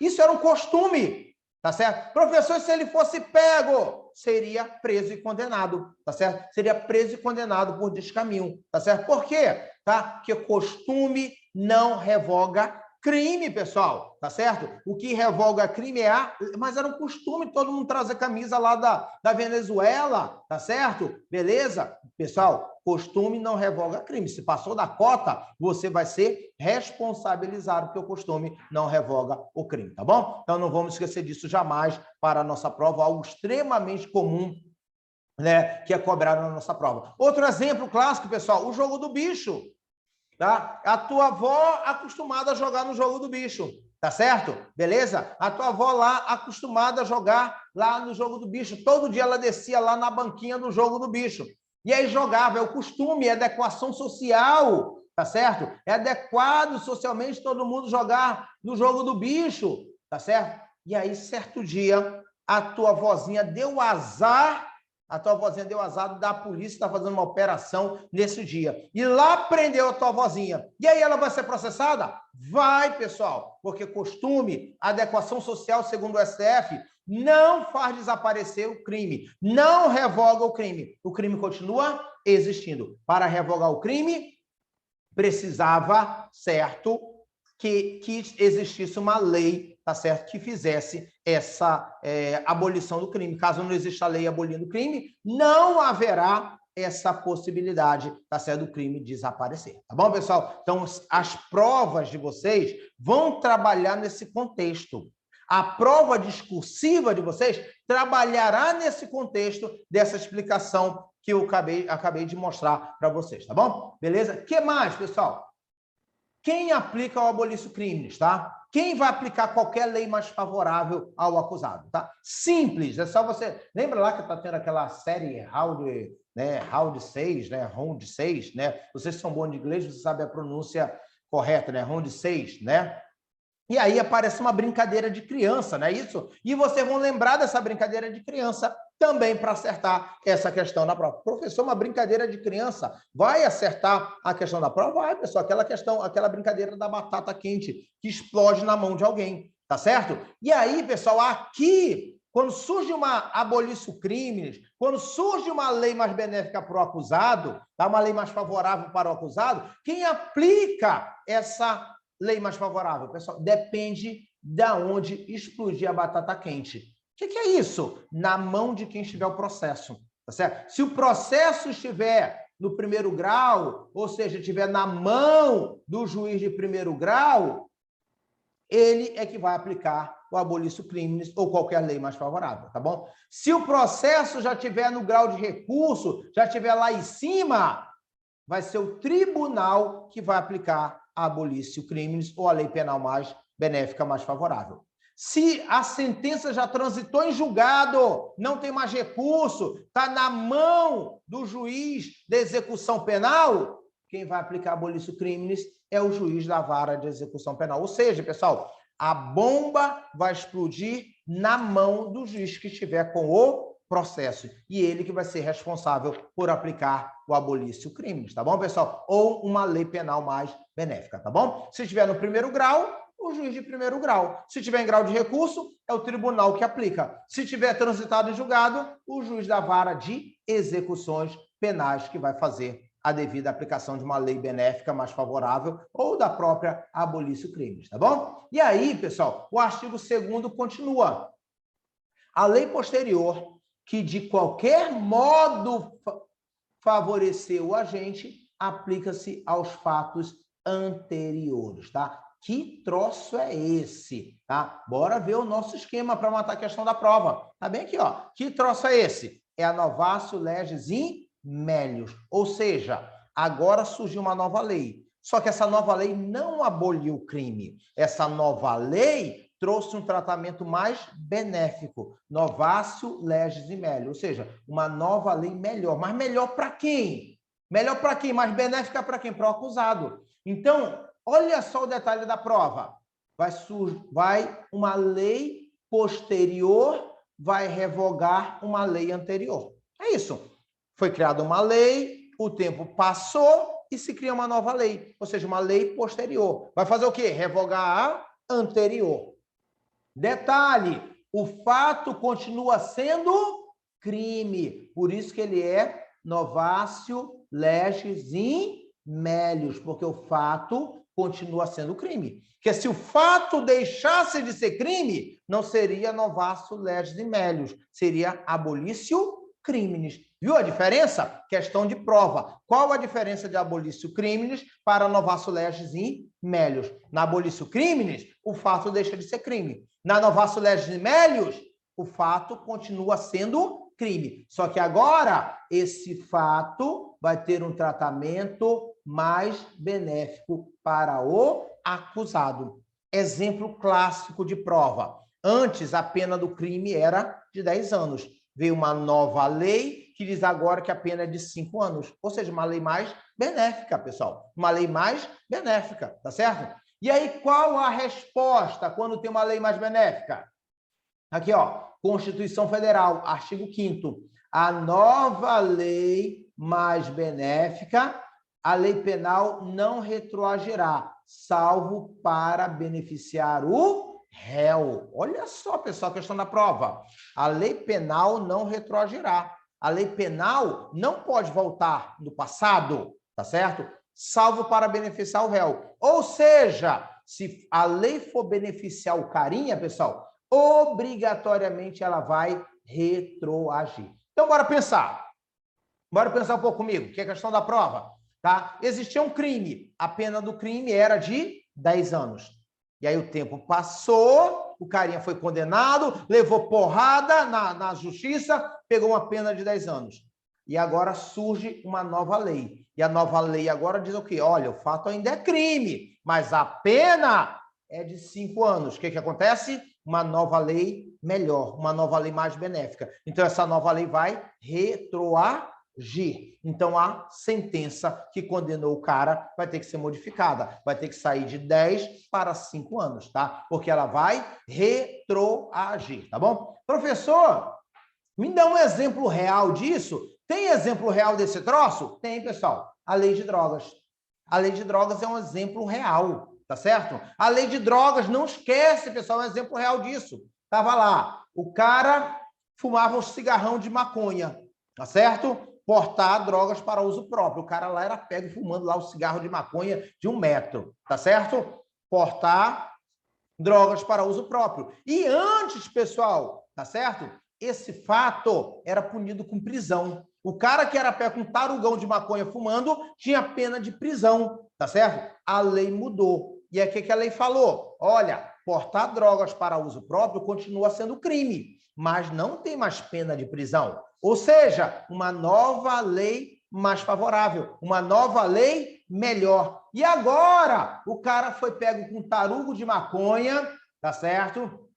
Isso era um costume, tá certo? Professor, se ele fosse pego, seria preso e condenado, tá certo? Seria preso e condenado por descaminho, tá certo? Por quê? Tá? Porque costume não revoga crime, pessoal, tá certo? O que revoga crime é mas era um costume todo mundo trazer camisa lá da Venezuela, tá certo? Beleza? Pessoal, costume não revoga crime. Se passou da cota, você vai ser responsabilizado, porque o costume não revoga o crime, tá bom? Então não vamos esquecer disso jamais para a nossa prova, algo extremamente comum, né, que é cobrado na nossa prova. Outro exemplo clássico, pessoal, o jogo do bicho. Tá? A tua avó acostumada a jogar no jogo do bicho, tá certo? Beleza? A tua avó lá acostumada a jogar lá no jogo do bicho. Todo dia ela descia lá na banquinha do jogo do bicho. E aí jogava, é o costume, é adequação social, tá certo? É adequado socialmente todo mundo jogar no jogo do bicho, tá certo? E aí, certo dia, a tua vozinha deu azar da polícia estar fazendo uma operação nesse dia. E lá prendeu a tua vozinha. E aí ela vai ser processada? Vai, pessoal, porque costume, adequação social, segundo o STF, não faz desaparecer o crime, não revoga o crime. O crime continua existindo. Para revogar o crime, precisava, certo, que existisse uma lei, tá certo, que fizesse essa abolição do crime. Caso não exista a lei abolindo o crime, não haverá essa possibilidade, tá certo, do crime desaparecer. Tá bom, pessoal? Então, as provas de vocês vão trabalhar nesse contexto. A prova discursiva de vocês trabalhará nesse contexto dessa explicação que eu acabei de mostrar para vocês, tá bom? Beleza? O que mais, pessoal? Quem aplica o abolício crimes, tá? Quem vai aplicar qualquer lei mais favorável ao acusado, tá? Simples, é só você... Lembra lá que está tendo aquela série Round 6, né? Round 6, né? Vocês são bons de inglês, você sabe a pronúncia correta, né? Round 6, né? E aí aparece uma brincadeira de criança, não é isso? E vocês vão lembrar dessa brincadeira de criança também para acertar essa questão na prova. Professor, uma brincadeira de criança vai acertar a questão da prova? Vai, pessoal, aquela questão, aquela brincadeira da batata quente que explode na mão de alguém, tá certo? E aí, pessoal, aqui, quando surge uma abolício crimes, quando surge uma lei mais benéfica para o acusado, tá? Uma lei mais favorável para o acusado, quem aplica essa lei mais favorável, pessoal, depende de onde explodir a batata quente. O que é isso? Na mão de quem estiver o processo, tá certo? Se o processo estiver no primeiro grau, ou seja, estiver na mão do juiz de primeiro grau, ele é que vai aplicar o abolício crimes ou qualquer lei mais favorável, tá bom? Se o processo já estiver no grau de recurso, já estiver lá em cima, vai ser o tribunal que vai aplicar a abolício crimes ou a lei penal mais benéfica, mais favorável. Se a sentença já transitou em julgado, não tem mais recurso, está na mão do juiz da execução penal, quem vai aplicar a abolício crimes é o juiz da vara de execução penal. Ou seja, pessoal, a bomba vai explodir na mão do juiz que estiver com o processo. E ele que vai ser responsável por aplicar o abolício crimes, tá bom, pessoal? Ou uma lei penal mais benéfica, tá bom? Se estiver no primeiro grau, o juiz de primeiro grau. Se tiver em grau de recurso, é o tribunal que aplica. Se tiver transitado em julgado, o juiz da vara de execuções penais que vai fazer a devida aplicação de uma lei benéfica mais favorável ou da própria abolício crimes, tá bom? E aí, pessoal, o artigo 2º continua. A lei posterior que de qualquer modo favorecer o agente aplica-se aos fatos anteriores, tá? Que troço é esse, tá? Bora ver o nosso esquema para matar a questão da prova. Tá bem aqui, ó. Que troço é esse? É a novatio legis in melius, ou seja, agora surgiu uma nova lei. Só que essa nova lei não aboliu o crime. Essa nova lei trouxe um tratamento mais benéfico, novatio legis in melius, ou seja, uma nova lei melhor. Mas melhor para quem? Melhor para quem? Mais benéfica para quem? Para o acusado. Então, olha só o detalhe da prova. Vai uma lei posterior, vai revogar uma lei anterior. É isso. Foi criada uma lei, o tempo passou e se cria uma nova lei, ou seja, uma lei posterior. Vai fazer o quê? Revogar a anterior. Detalhe, o fato continua sendo crime, por isso que ele é novatio legis in melius, porque o fato continua sendo crime. Porque se o fato deixasse de ser crime, não seria novatio legis in melius, seria abolício crimes. Viu a diferença? Questão de prova. Qual a diferença de abolício crimes para novatio legis in melius? Na abolício crimes, o fato deixa de ser crime. Na novatio legis in melius, o fato continua sendo crime. Só que agora, esse fato vai ter um tratamento mais benéfico para o acusado. Exemplo clássico de prova. Antes, a pena do crime era de 10 anos. Veio uma nova lei que diz agora que a pena é de 5 anos. Ou seja, uma lei mais benéfica, pessoal. Uma lei mais benéfica, tá certo? E aí, qual a resposta quando tem uma lei mais benéfica? Aqui, ó, Constituição Federal, artigo 5º. A nova lei mais benéfica, a lei penal não retroagirá, salvo para beneficiar o réu. Olha só, pessoal, a questão da prova. A lei penal não retroagirá. A lei penal não pode voltar no passado, tá certo? Salvo para beneficiar o réu. Ou seja, se a lei for beneficiar o carinha, pessoal, obrigatoriamente ela vai retroagir. Então, bora pensar. Bora pensar um pouco comigo, que é a questão da prova, tá? Existia um crime. A pena do crime era de 10 anos. E aí o tempo passou, o carinha foi condenado, levou porrada na justiça, pegou uma pena de 10 anos. E agora surge uma nova lei. E a nova lei agora diz o quê? Olha, o fato ainda é crime, mas a pena é de 5 anos. O que acontece? Uma nova lei melhor, uma nova lei mais benéfica. Então, essa nova lei vai retroagir. agir. Então, a sentença que condenou o cara vai ter que ser modificada, vai ter que sair de 10 para 5 anos, tá? Porque ela vai retroagir, tá bom? Professor, me dá um exemplo real disso? Tem exemplo real desse troço? Tem, pessoal. A lei de drogas. A lei de drogas é um exemplo real, tá certo? A lei de drogas, não esquece, pessoal, é um exemplo real disso. Tava lá, o cara fumava um cigarrão de maconha, tá certo? Portar drogas para uso próprio. O cara lá era pego fumando lá o cigarro de maconha de 1 metro, tá certo? Portar drogas para uso próprio. E antes, pessoal, tá certo? Esse fato era punido com prisão. O cara que era pé com tarugão de maconha fumando tinha pena de prisão, tá certo? A lei mudou. E aí o que a lei falou? Olha, portar drogas para uso próprio continua sendo crime, mas não tem mais pena de prisão. Ou seja, uma nova lei mais favorável, uma nova lei melhor. E agora, o cara foi pego com tarugo de maconha, tá certo?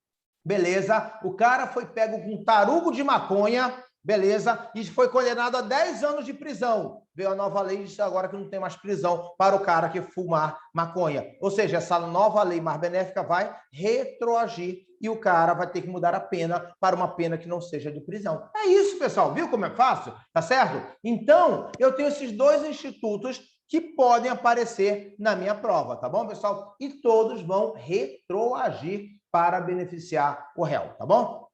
Beleza. O cara foi pego com tarugo de maconha, beleza, e foi condenado a 10 anos de prisão. Veio a nova lei e disse agora que não tem mais prisão para o cara que fumar maconha. Ou seja, essa nova lei mais benéfica vai retroagir e o cara vai ter que mudar a pena para uma pena que não seja de prisão. É isso, pessoal. Viu como é fácil? Tá certo? Então, eu tenho esses dois institutos que podem aparecer na minha prova, tá bom, pessoal? E todos vão retroagir para beneficiar o réu, tá bom?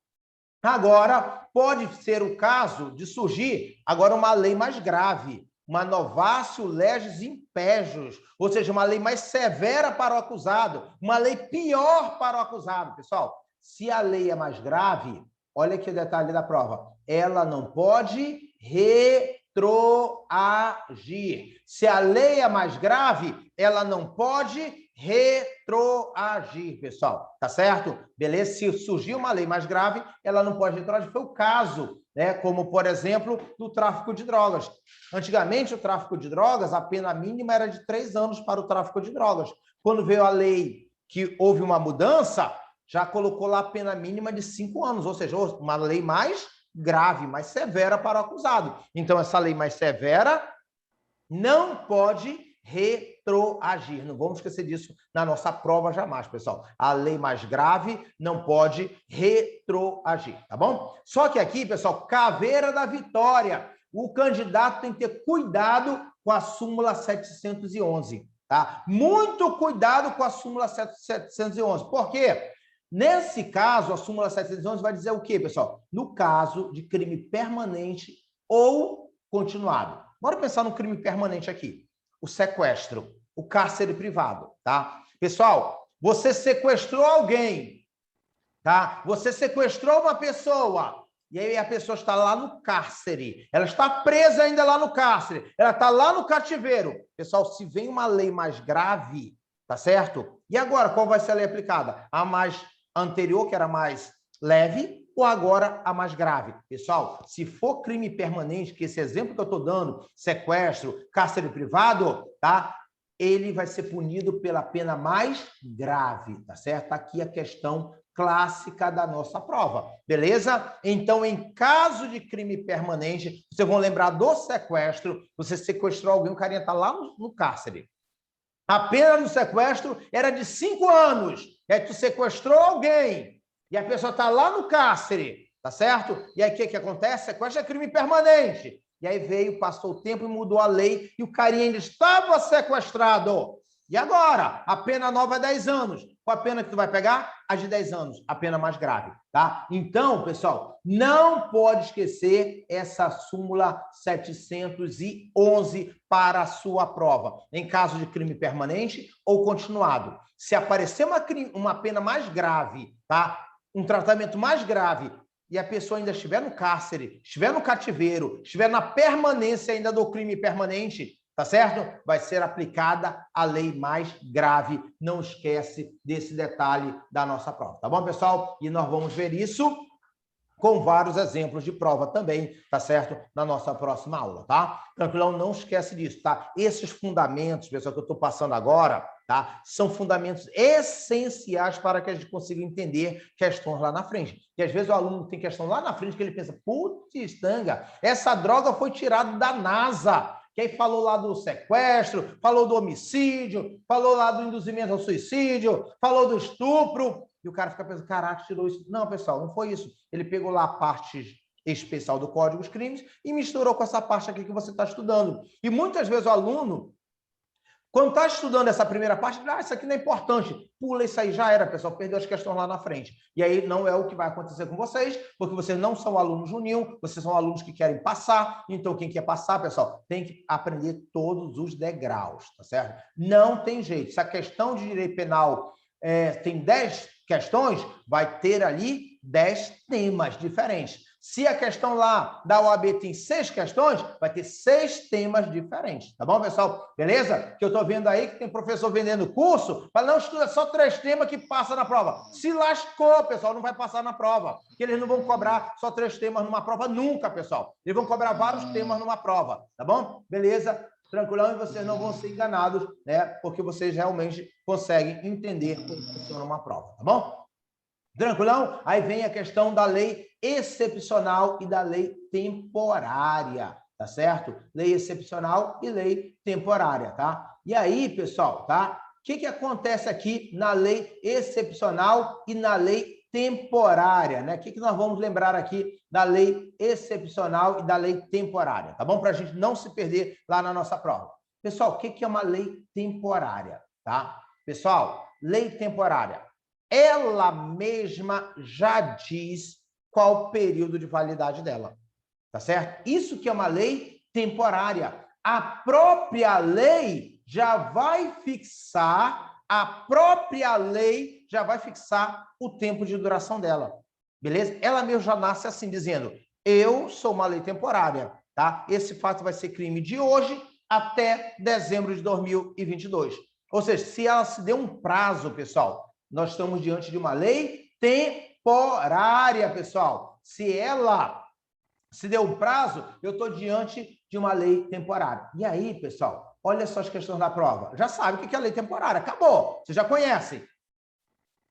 Agora, pode ser o caso de surgir agora uma lei mais grave, uma novatio legis impejus, ou seja, uma lei mais severa para o acusado, uma lei pior para o acusado. Pessoal, se a lei é mais grave, olha aqui o detalhe da prova, ela não pode retroagir. Se a lei é mais grave, ela não pode retroagir, pessoal, tá certo? Beleza? Se surgir uma lei mais grave, ela não pode retroagir. Foi o caso, né? Como, por exemplo, do tráfico de drogas. Antigamente, o tráfico de drogas, a pena mínima era de 3 anos para o tráfico de drogas. Quando veio a lei que houve uma mudança, já colocou lá a pena mínima de 5 anos, ou seja, uma lei mais grave, mais severa para o acusado. Então, essa lei mais severa não pode retroagir. Não vamos esquecer disso na nossa prova jamais, pessoal. A lei mais grave não pode retroagir, tá bom? Só que aqui, pessoal, caveira da vitória. O candidato tem que ter cuidado com a súmula 711, tá? Muito cuidado com a súmula 711. Por quê? Nesse caso, a súmula 711 vai dizer o quê, pessoal? No caso de crime permanente ou continuado. Bora pensar no crime permanente aqui. O sequestro, o cárcere privado, tá? Pessoal, você sequestrou alguém, tá? Você sequestrou uma pessoa, e aí a pessoa está lá no cárcere, ela está presa ainda lá no cárcere, ela está lá no cativeiro. Pessoal, se vem uma lei mais grave, tá certo? E agora, qual vai ser a lei aplicada? A mais anterior, que era mais leve, ou agora a mais grave? Pessoal, se for crime permanente, que esse exemplo que eu estou dando, sequestro, cárcere privado, tá? Ele vai ser punido pela pena mais grave, tá certo? Aqui a questão clássica da nossa prova, beleza? Então, em caso de crime permanente, vocês vão lembrar do sequestro, você sequestrou alguém, o carinha está lá no cárcere. A pena do sequestro era de 5 anos, e aí tu sequestrou alguém, e a pessoa está lá no cárcere, tá certo? E aí o que acontece? Sequestro é crime permanente. E aí veio, passou o tempo e mudou a lei, e o carinha ainda estava sequestrado. E agora? A pena nova é 10 anos. Qual a pena que tu vai pegar? A de 10 anos, a pena mais grave, tá? Então, pessoal, não pode esquecer essa súmula 711 para a sua prova, em caso de crime permanente ou continuado. Se aparecer uma pena mais grave, tá? Um tratamento mais grave, e a pessoa ainda estiver no cárcere, estiver no cativeiro, estiver na permanência ainda do crime permanente, tá certo? Vai ser aplicada a lei mais grave. Não esquece desse detalhe da nossa prova, tá bom, pessoal? E nós vamos ver isso com vários exemplos de prova também, tá certo? Na nossa próxima aula, tá? Tranquilão, não esquece disso, tá? Esses fundamentos, pessoal, que eu estou passando agora, tá? São fundamentos essenciais para que a gente consiga entender questões lá na frente. E às vezes o aluno tem questão lá na frente que ele pensa, putz, tanga, essa droga foi tirada da NASA. Que aí falou lá do sequestro, falou do homicídio, falou lá do induzimento ao suicídio, falou do estupro, e o cara fica pensando, caraca, tirou isso. Não, pessoal, não foi isso. Ele pegou lá a parte especial do Código dos Crimes e misturou com essa parte aqui que você está estudando. E muitas vezes o aluno, quando está estudando essa primeira parte, isso aqui não é importante. Pula isso aí, já era, pessoal, perdeu as questões lá na frente. E aí não é o que vai acontecer com vocês, porque vocês não são alunos juninho, vocês são alunos que querem passar. Então, quem quer passar, pessoal, tem que aprender todos os degraus, tá certo? Não tem jeito. Se a questão de direito penal tem 10 questões, vai ter ali 10 temas diferentes. Se a questão lá da OAB tem 6 questões, vai ter 6 temas diferentes. Tá bom, pessoal? Beleza? Que eu estou vendo aí que tem professor vendendo curso, mas não estuda só 3 temas que passa na prova. Se lascou, pessoal, não vai passar na prova. Porque eles não vão cobrar só 3 temas numa prova nunca, pessoal. Eles vão cobrar vários temas numa prova. Tá bom? Beleza? Tranquilão, e vocês não vão ser enganados, né? Porque vocês realmente conseguem entender como funciona uma prova. Tá bom? Tranquilão? Aí vem a questão da lei excepcional e da lei temporária, tá certo? Lei excepcional e lei temporária, tá? E aí, pessoal, tá? O que acontece aqui na lei excepcional e na lei temporária, né? O que nós vamos lembrar aqui da lei excepcional e da lei temporária, tá bom? Para a gente não se perder lá na nossa prova. Pessoal, o que é uma lei temporária, tá? Pessoal, lei temporária. Ela mesma já diz qual o período de validade dela, tá certo? Isso que é uma lei temporária. A própria lei já vai fixar, o tempo de duração dela, beleza? Ela mesma já nasce assim, dizendo, eu sou uma lei temporária, tá? Esse fato vai ser crime de hoje até dezembro de 2022. Ou seja, se ela se deu um prazo, pessoal, nós estamos diante de uma lei temporária, pessoal. Se ela se deu um prazo, eu estou diante de uma lei temporária. E aí, pessoal, olha só as questões da prova. Já sabe o que é lei temporária. Acabou. Vocês já conhecem.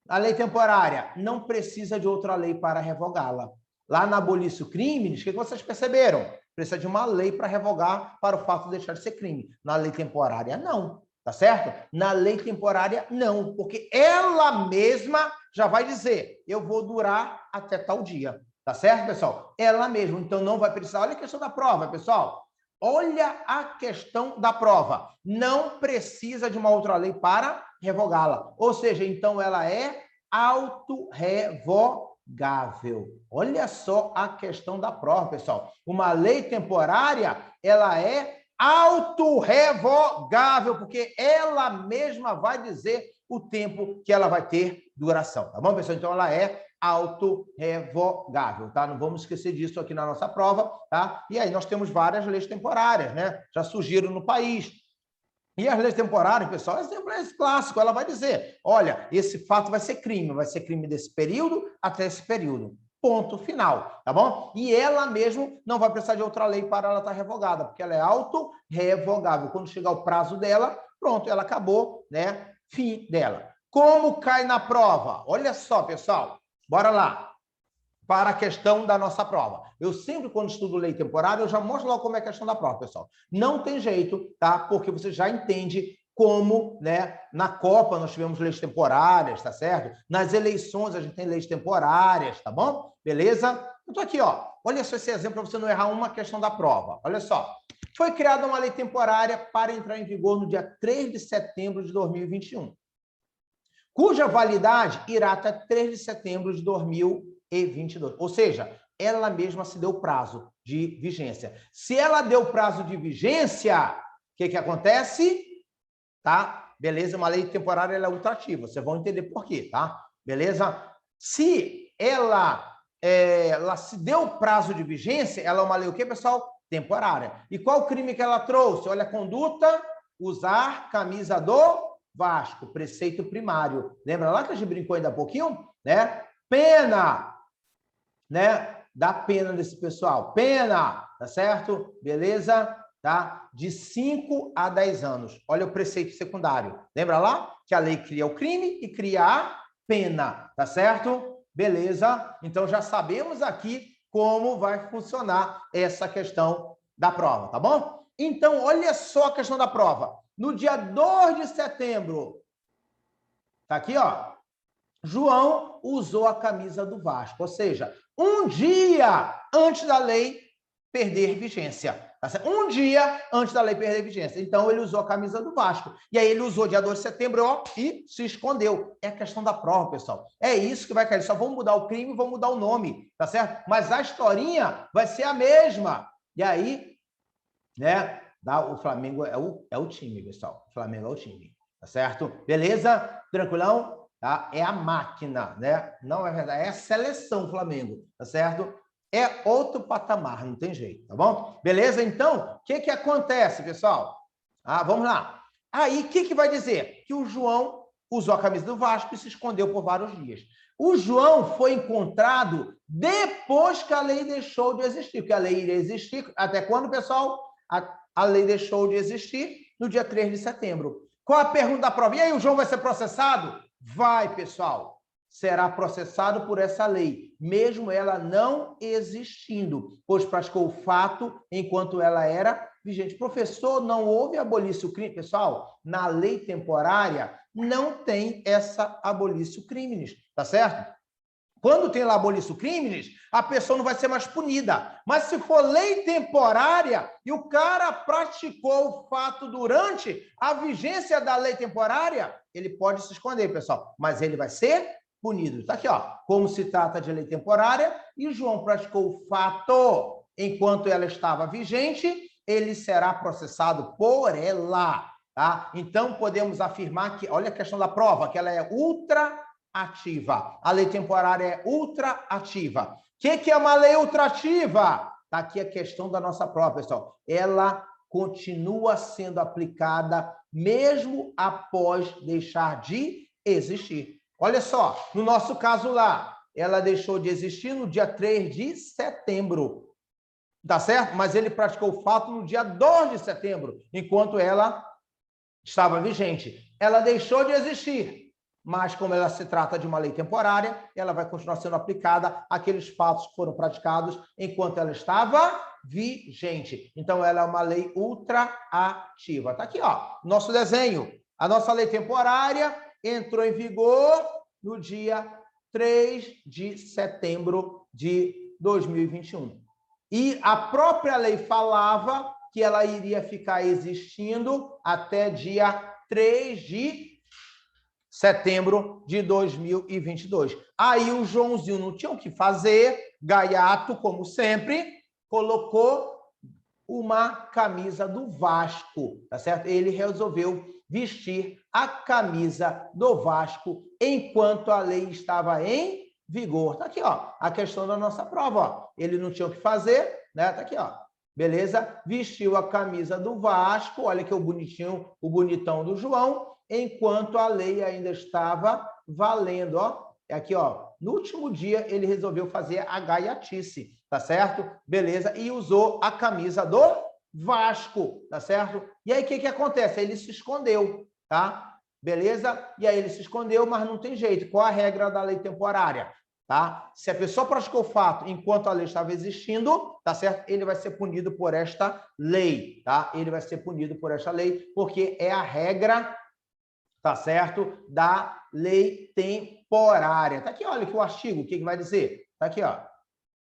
A lei temporária não precisa de outra lei para revogá-la. Lá na abolição crimes, o que vocês perceberam? Precisa de uma lei para revogar para o fato de deixar de ser crime. Na lei temporária, não. Tá certo? Na lei temporária, não, porque ela mesma já vai dizer, eu vou durar até tal dia. Tá certo, pessoal? Ela mesma, então não vai precisar. Olha a questão da prova, pessoal. Olha a questão da prova. Não precisa de uma outra lei para revogá-la. Ou seja, então ela é autorrevogável. Olha só a questão da prova, pessoal. Uma lei temporária, ela é autorrevogável, porque ela mesma vai dizer o tempo que ela vai ter duração, tá bom, pessoal? Então, ela é autorrevogável, tá? Não vamos esquecer disso aqui na nossa prova, tá? E aí nós temos várias leis temporárias, né? Já surgiram no país. E as leis temporárias, pessoal, exemplo é esse clássico, ela vai dizer, olha, esse fato vai ser crime desse período até esse período. Ponto final, tá bom? E ela mesmo não vai precisar de outra lei para ela estar revogada, porque ela é autorrevogável. Quando chegar o prazo dela, pronto, ela acabou, né? Fim dela. Como cai na prova? Olha só, pessoal, bora lá. Para a questão da nossa prova. Eu sempre, quando estudo lei temporária, eu já mostro logo como é a questão da prova, pessoal. Não tem jeito, tá? Porque você já entende como, né, na Copa nós tivemos leis temporárias, tá certo? Nas eleições a gente tem leis temporárias, tá bom? Beleza? Então aqui, ó, olha só esse exemplo para você não errar uma questão da prova. Olha só. Foi criada uma lei temporária para entrar em vigor no dia 3 de setembro de 2021, cuja validade irá até 3 de setembro de 2022. Ou seja, ela mesma se deu prazo de vigência. Se ela deu prazo de vigência, o que acontece? Tá? Beleza? Uma lei temporária ela é ultrativa. Vocês vão entender por quê, tá? Beleza? Se ela se deu prazo de vigência, ela é uma lei o quê, pessoal? Temporária. E qual o crime que ela trouxe? Olha a conduta, usar camisa do Vasco, preceito primário. Lembra lá que a gente brincou ainda há pouquinho? Né? Pena, né? da pena desse pessoal. Pena, tá certo? Beleza? Tá? De 5 a 10 anos. Olha o preceito secundário. Lembra lá que a lei cria o crime e cria a pena, tá certo? Beleza? Então já sabemos aqui como vai funcionar essa questão da prova, tá bom? Então, olha só a questão da prova. No dia 2 de setembro, tá aqui, ó. João usou a camisa do Vasco, ou seja, um dia antes da lei perder vigência. Tá certo? Um dia antes da lei perder vigência. Então, ele usou a camisa do Vasco. E aí, ele usou dia 2 de setembro ó, e se escondeu. É a questão da prova, pessoal. É isso que vai cair. Só vão mudar o crime e vão mudar o nome, tá certo? Mas a historinha vai ser a mesma. E aí, né, o Flamengo é o time, pessoal. O Flamengo é o time, tá certo? Beleza? Tranquilão? Tá? É a máquina, né? Não é verdade, é a seleção Flamengo, tá certo? É outro patamar, não tem jeito, tá bom? Beleza? Então, o que acontece, pessoal? Vamos lá. Aí, o que vai dizer? Que o João usou a camisa do Vasco e se escondeu por vários dias. O João foi encontrado depois que a lei deixou de existir, porque a lei iria existir até quando, pessoal? A lei deixou de existir no dia 3 de setembro. Qual a pergunta da prova? E aí, o João vai ser processado? Vai, pessoal, será processado por essa lei, mesmo ela não existindo, pois praticou o fato enquanto ela era vigente. Professor, não houve abolício crime? Pessoal, na lei temporária não tem essa abolício crimes, tá certo? Quando tem lá abolício crimes, a pessoa não vai ser mais punida. Mas se for lei temporária e o cara praticou o fato durante a vigência da lei temporária, ele pode se esconder, pessoal, mas ele vai ser punido. Está aqui, ó. Como se trata de lei temporária e João praticou o fato enquanto ela estava vigente, ele será processado por ela, tá? Então, podemos afirmar que, olha a questão da prova, que ela é ultraativa. A lei temporária é ultraativa. O que é uma lei ultraativa? Está aqui a questão da nossa prova, pessoal. Ela continua sendo aplicada mesmo após deixar de existir. Olha só, no nosso caso lá, ela deixou de existir no dia 3 de setembro, tá certo? Mas ele praticou o fato no dia 2 de setembro, enquanto ela estava vigente. Ela deixou de existir, mas como ela se trata de uma lei temporária, ela vai continuar sendo aplicada àqueles fatos que foram praticados enquanto ela estava vigente. Então, ela é uma lei ultraativa. Está aqui, ó, nosso desenho. A nossa lei temporária entrou em vigor no dia 3 de setembro de 2021. E a própria lei falava que ela iria ficar existindo até dia 3 de setembro de 2022. Aí o Joãozinho não tinha o que fazer, gaiato, como sempre, colocou uma camisa do Vasco, tá certo? Ele resolveu vestir a camisa do Vasco enquanto a lei estava em vigor. Tá aqui, ó, a questão da nossa prova, ó. Ele não tinha o que fazer, né? Tá aqui, ó. Beleza? Vestiu a camisa do Vasco, olha que o bonitinho, o bonitão do João, enquanto a lei ainda estava valendo, ó. Aqui, ó, no último dia ele resolveu fazer a gaiatice, tá certo? Beleza? E usou a camisa do Vasco, tá certo? E aí, o que acontece? Ele se escondeu, tá? Beleza? E aí ele se escondeu, mas não tem jeito. Qual a regra da lei temporária? Tá? Se a pessoa praticou o fato enquanto a lei estava existindo, tá certo? Ele vai ser punido por esta lei, tá? Ele vai ser punido por esta lei, porque é a regra, tá certo? Da lei temporária. Tá aqui, olha aqui o artigo, o que vai dizer? Tá aqui, ó.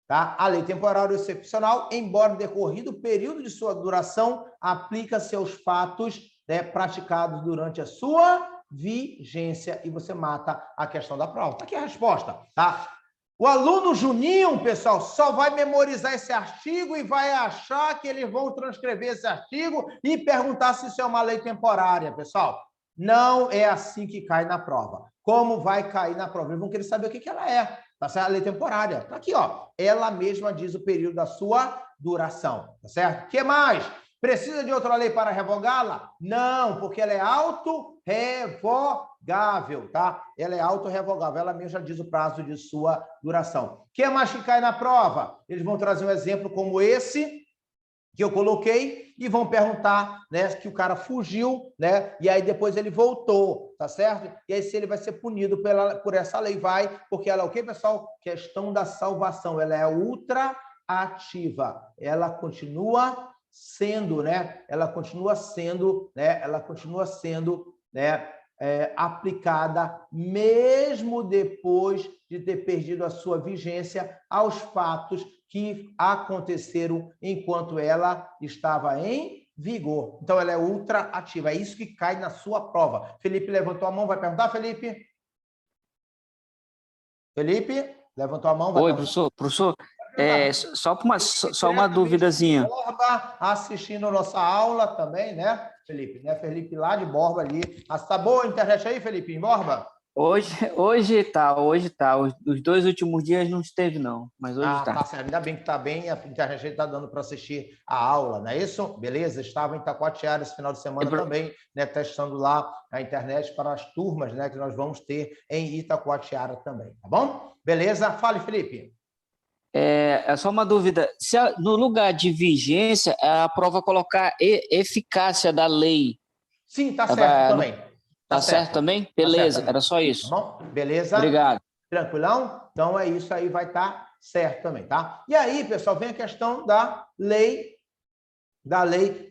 Tá? A lei temporária excepcional, embora decorrido o período de sua duração, aplica-se aos fatos, né, praticados durante a sua vigência, e você mata a questão da prova. Tá aqui a resposta, tá? O aluno Juninho, pessoal, só vai memorizar esse artigo e vai achar que eles vão transcrever esse artigo e perguntar se isso é uma lei temporária, pessoal. Não é assim que cai na prova. Como vai cair na prova? Eles vão querer saber o que ela é. Tá certo? A lei temporária. Tá aqui, ó. Ela mesma diz o período da sua duração. Tá certo? O que mais? Precisa de outra lei para revogá-la? Não, porque ela é autorrevogável, tá? Ela é autorrevogável, ela mesmo já diz o prazo de sua duração. O que mais que cai na prova? Eles vão trazer um exemplo como esse, que eu coloquei, e vão perguntar, né, que o cara fugiu, né, e aí depois ele voltou, tá certo? E aí se ele vai ser punido por essa lei, vai, porque ela é o quê, pessoal? Questão da salvação, ela é ultra ativa, ela continua sendo, né, aplicada mesmo depois de ter perdido a sua vigência aos fatos que aconteceram enquanto ela estava em vigor. Então, ela é ultra ativa. É isso que cai na sua prova. Felipe levantou a mão, vai perguntar, Felipe? Felipe, levantou a mão, vai Oi, perguntar. professor, só uma duvidazinha. Borba assistindo a nossa aula também, né, Felipe? Né? Felipe lá de Borba ali. Tá boa a internet aí, Felipe, em Borba? Hoje tá. Os 2 últimos dias não esteve, não, mas hoje tá. Tá certo. Ainda bem que tá bem, a internet está dando para assistir a aula, não é isso? Beleza? Estava em Itacoatiara esse final de semana também, né, testando lá a internet para as turmas, né, que nós vamos ter em Itacoatiara também, tá bom? Beleza? Fale, Felipe. É só uma dúvida. Se no lugar de vigência, a prova colocar eficácia da lei. Sim, tá certo também. Tá certo também? Beleza, era só isso. Tá bom? Beleza? Obrigado. Tranquilão? Então é isso aí, vai estar certo também, tá? E aí, pessoal, vem a questão da lei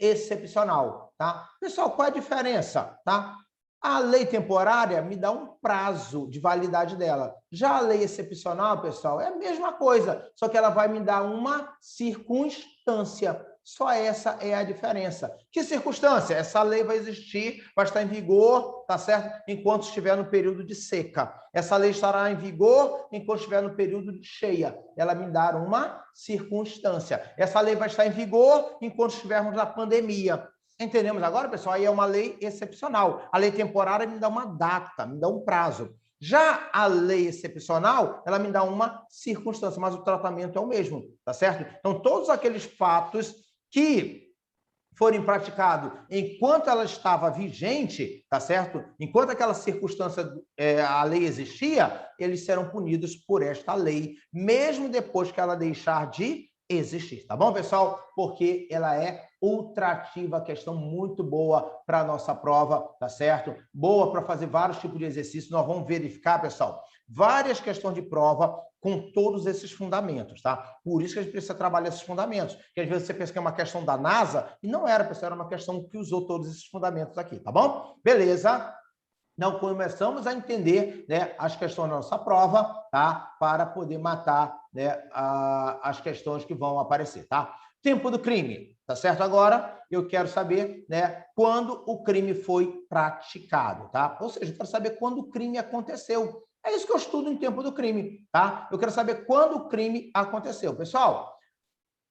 excepcional, tá? Pessoal, qual é a diferença, tá? A lei temporária me dá um prazo de validade dela. Já a lei excepcional, pessoal, é a mesma coisa, só que ela vai me dar uma circunstância. Só essa é a diferença. Que circunstância? Essa lei vai existir, vai estar em vigor, tá certo? Enquanto estiver no período de seca. Essa lei estará em vigor enquanto estiver no período de cheia. Ela me dá uma circunstância. Essa lei vai estar em vigor enquanto estivermos na pandemia. Entendemos agora, pessoal? Aí é uma lei excepcional. A lei temporária me dá uma data, me dá um prazo. Já a lei excepcional, ela me dá uma circunstância, mas o tratamento é o mesmo, tá certo? Então, todos aqueles fatos que forem praticados enquanto ela estava vigente, tá certo? Enquanto aquela circunstância, a lei existia, eles serão punidos por esta lei, mesmo depois que ela deixar de existir, tá bom, pessoal? Porque ela é ultrativa, questão muito boa para a nossa prova, tá certo? Boa para fazer vários tipos de exercícios. Nós vamos verificar, pessoal, várias questões de prova com todos esses fundamentos, tá? Por isso que a gente precisa trabalhar esses fundamentos, porque às vezes você pensa que é uma questão da NASA, e não era, pessoal, era uma questão que usou todos esses fundamentos aqui, tá bom? Beleza? Então, começamos a entender, né, as questões da nossa prova, tá? Para poder matar, né, as questões que vão aparecer, tá? Tempo do crime, tá certo? Agora, eu quero saber, né, quando o crime foi praticado, tá? Ou seja, eu quero saber quando o crime aconteceu. É isso que eu estudo em tempo do crime, tá? Eu quero saber quando o crime aconteceu. Pessoal,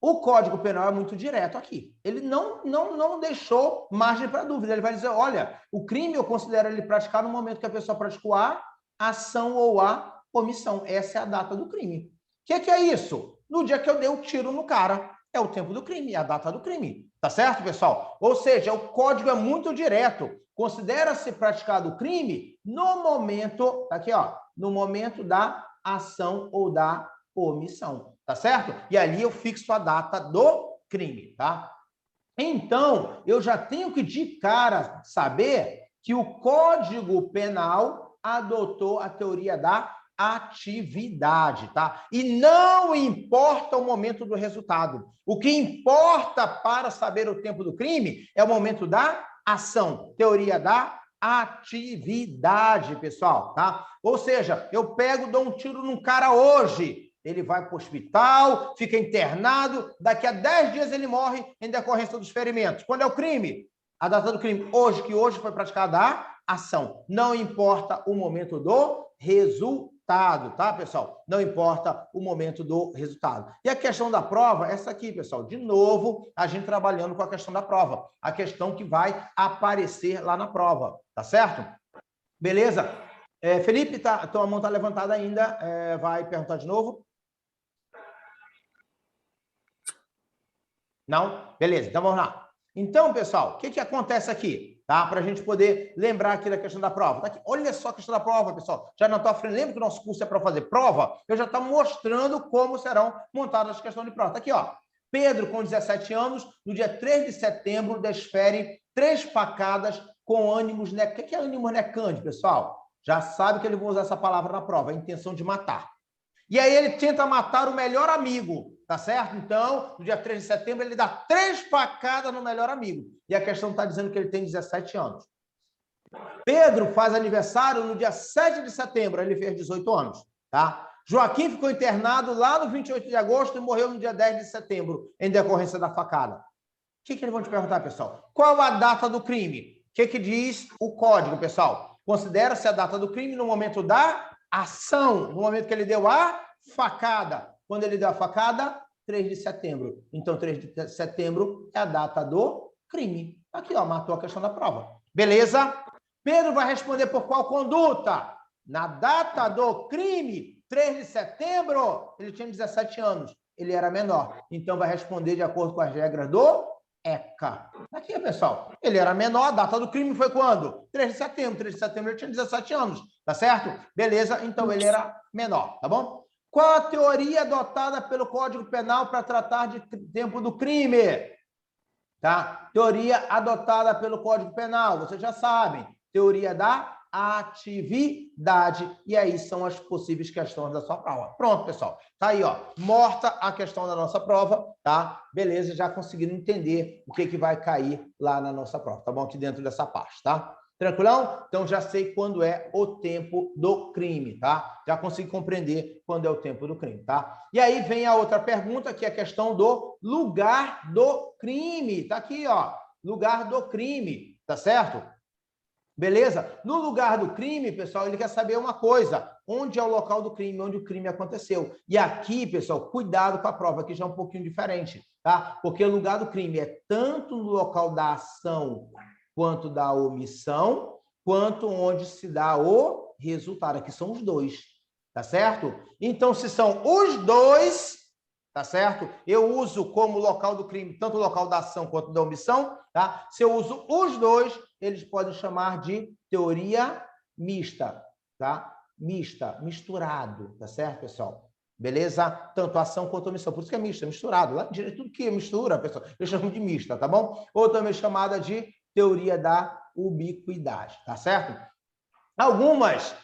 o Código Penal é muito direto aqui. Ele não deixou margem para dúvida. Ele vai dizer, olha, o crime eu considero ele praticado no momento que a pessoa praticou a ação ou a omissão. Essa é a data do crime. O que é isso? No dia que eu dei o tiro no cara. É o tempo do crime, é a data do crime. Tá certo, pessoal? Ou seja, o código é muito direto. Considera-se praticado o crime no momento, tá aqui, ó, no momento da ação ou da omissão, tá certo? E ali eu fixo a data do crime, tá? Então, eu já tenho que de cara saber que o Código Penal adotou a teoria da atividade, tá? E não importa o momento do resultado. O que importa para saber o tempo do crime é o momento da ação, teoria da atividade, pessoal, tá? Ou seja, eu pego, dou um tiro num cara hoje, ele vai para o hospital, fica internado, daqui a 10 dias ele morre em decorrência dos ferimentos. Quando é o crime? A data do crime, hoje, que hoje foi praticada a ação. Não importa o momento do resultado, tá, pessoal? Não importa o momento do resultado. E a questão da prova, essa aqui, pessoal, de novo, a gente trabalhando com a questão da prova. A questão que vai aparecer lá na prova, tá certo? Beleza? Felipe, tua mão está levantada ainda, vai perguntar de novo? Não? Beleza, então vamos lá. Então, pessoal, o que acontece aqui? Tá? Para a gente poder lembrar aqui da questão da prova. Tá aqui. Olha só a questão da prova, pessoal. Já na tua frente, lembra que o nosso curso é para fazer prova? Eu já estou mostrando como serão montadas as questões de prova. Tá aqui, ó. Pedro, com 17 anos, no dia 3 de setembro, desfere 3 facadas com ânimos necantes. O que é ânimos necantes, pessoal? Já sabe que ele vai usar essa palavra na prova, a intenção de matar. E aí ele tenta matar o melhor amigo, tá certo? Então, no dia 3 de setembro, ele dá 3 facadas no melhor amigo. E a questão está dizendo que ele tem 17 anos. Pedro faz aniversário no dia 7 de setembro, ele fez 18 anos, tá? Joaquim ficou internado lá no 28 de agosto e morreu no dia 10 de setembro, em decorrência da facada. O que eles vão te perguntar, pessoal? Qual a data do crime? O que diz o código, pessoal? Considera-se a data do crime no momento da ação, no momento que ele deu a facada. Quando ele deu a facada, 3 de setembro. Então, 3 de setembro é a data do crime. Aqui, ó, matou a questão da prova. Beleza? Pedro vai responder por qual conduta? Na data do crime, 3 de setembro, ele tinha 17 anos. Ele era menor. Então, vai responder de acordo com as regras do ECA. Aqui, pessoal. Ele era menor, a data do crime foi quando? 3 de setembro. 3 de setembro ele tinha 17 anos. Tá certo? Beleza? Então, ele era menor. Tá bom? Qual a teoria adotada pelo Código Penal para tratar de tempo do crime? Tá? Teoria adotada pelo Código Penal. Vocês já sabem. Teoria da atividade. E aí são as possíveis questões da sua prova. Pronto, pessoal. Tá aí, ó. Morta a questão da nossa prova, tá? Beleza, já conseguiram entender o que vai cair lá na nossa prova, tá bom? Aqui dentro dessa parte, tá? Tranquilão? Então, já sei quando é o tempo do crime, tá? Já consigo compreender quando é o tempo do crime, tá? E aí vem a outra pergunta, que é a questão do lugar do crime. Tá aqui, ó. Lugar do crime, tá certo? Beleza? No lugar do crime, pessoal, ele quer saber uma coisa. Onde é o local do crime? Onde o crime aconteceu? E aqui, pessoal, cuidado com a prova, que já é um pouquinho diferente, tá? Porque o lugar do crime é tanto no local da ação quanto da omissão, quanto onde se dá o resultado. Aqui são os dois, tá certo? Então, se são os dois, tá certo? Eu uso como local do crime tanto o local da ação quanto da omissão, tá? Se eu uso os dois, eles podem chamar de teoria mista, tá? Mista, misturado, tá certo, pessoal? Beleza? Tanto ação quanto omissão. Por isso que é mista, misturado. Lá direito, tudo que é mistura, pessoal, eu chamo de mista, tá bom? Ou também chamada de teoria da ubiquidade, tá certo? Alguns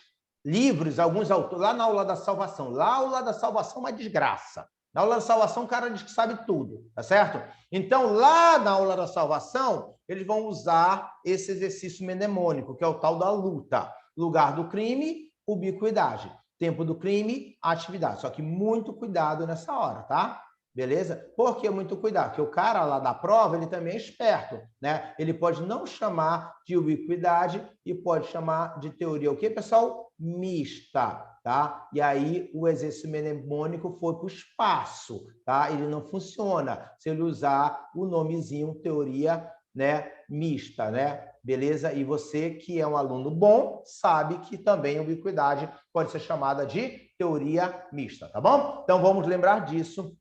livros, alguns autores, lá na aula da salvação, lá a aula da salvação é uma desgraça. Na aula da salvação, o cara diz que sabe tudo, tá certo? Então, lá na aula da salvação, eles vão usar esse exercício mnemônico, que é o tal da luta. Lugar do crime, ubiquidade. Tempo do crime, atividade. Só que muito cuidado nessa hora, tá? Beleza? Por que muito cuidado? Porque o cara lá da prova, ele também é esperto, né? Ele pode não chamar de ubiquidade e pode chamar de teoria o quê, pessoal? Mista, tá? E aí o exercício mnemônico foi para o espaço, tá? Ele não funciona se ele usar o nomezinho teoria, né, mista, né? Beleza? E você que é um aluno bom, sabe que também a ubiquidade pode ser chamada de teoria mista, tá bom? Então vamos lembrar disso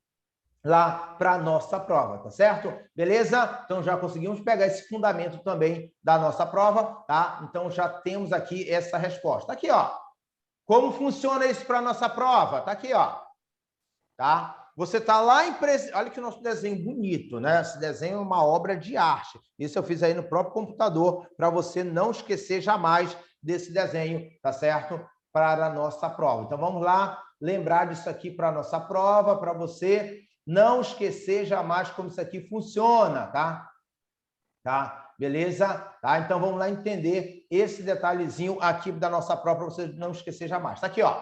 lá para a nossa prova, tá certo? Beleza? Então, já conseguimos pegar esse fundamento também da nossa prova, tá? Então, já temos aqui essa resposta. Aqui, ó. Como funciona isso para a nossa prova? Tá aqui, ó. Tá? Você tá lá em... Olha que nosso desenho bonito, né? Esse desenho é uma obra de arte. Isso eu fiz aí no próprio computador, para você não esquecer jamais desse desenho, tá certo? Para a nossa prova. Então, vamos lá lembrar disso aqui para a nossa prova, para você não esquecer jamais como isso aqui funciona, tá? Tá? Beleza? Tá? Então, vamos lá entender esse detalhezinho aqui da nossa prova, para você não esquecer jamais. Tá aqui, ó.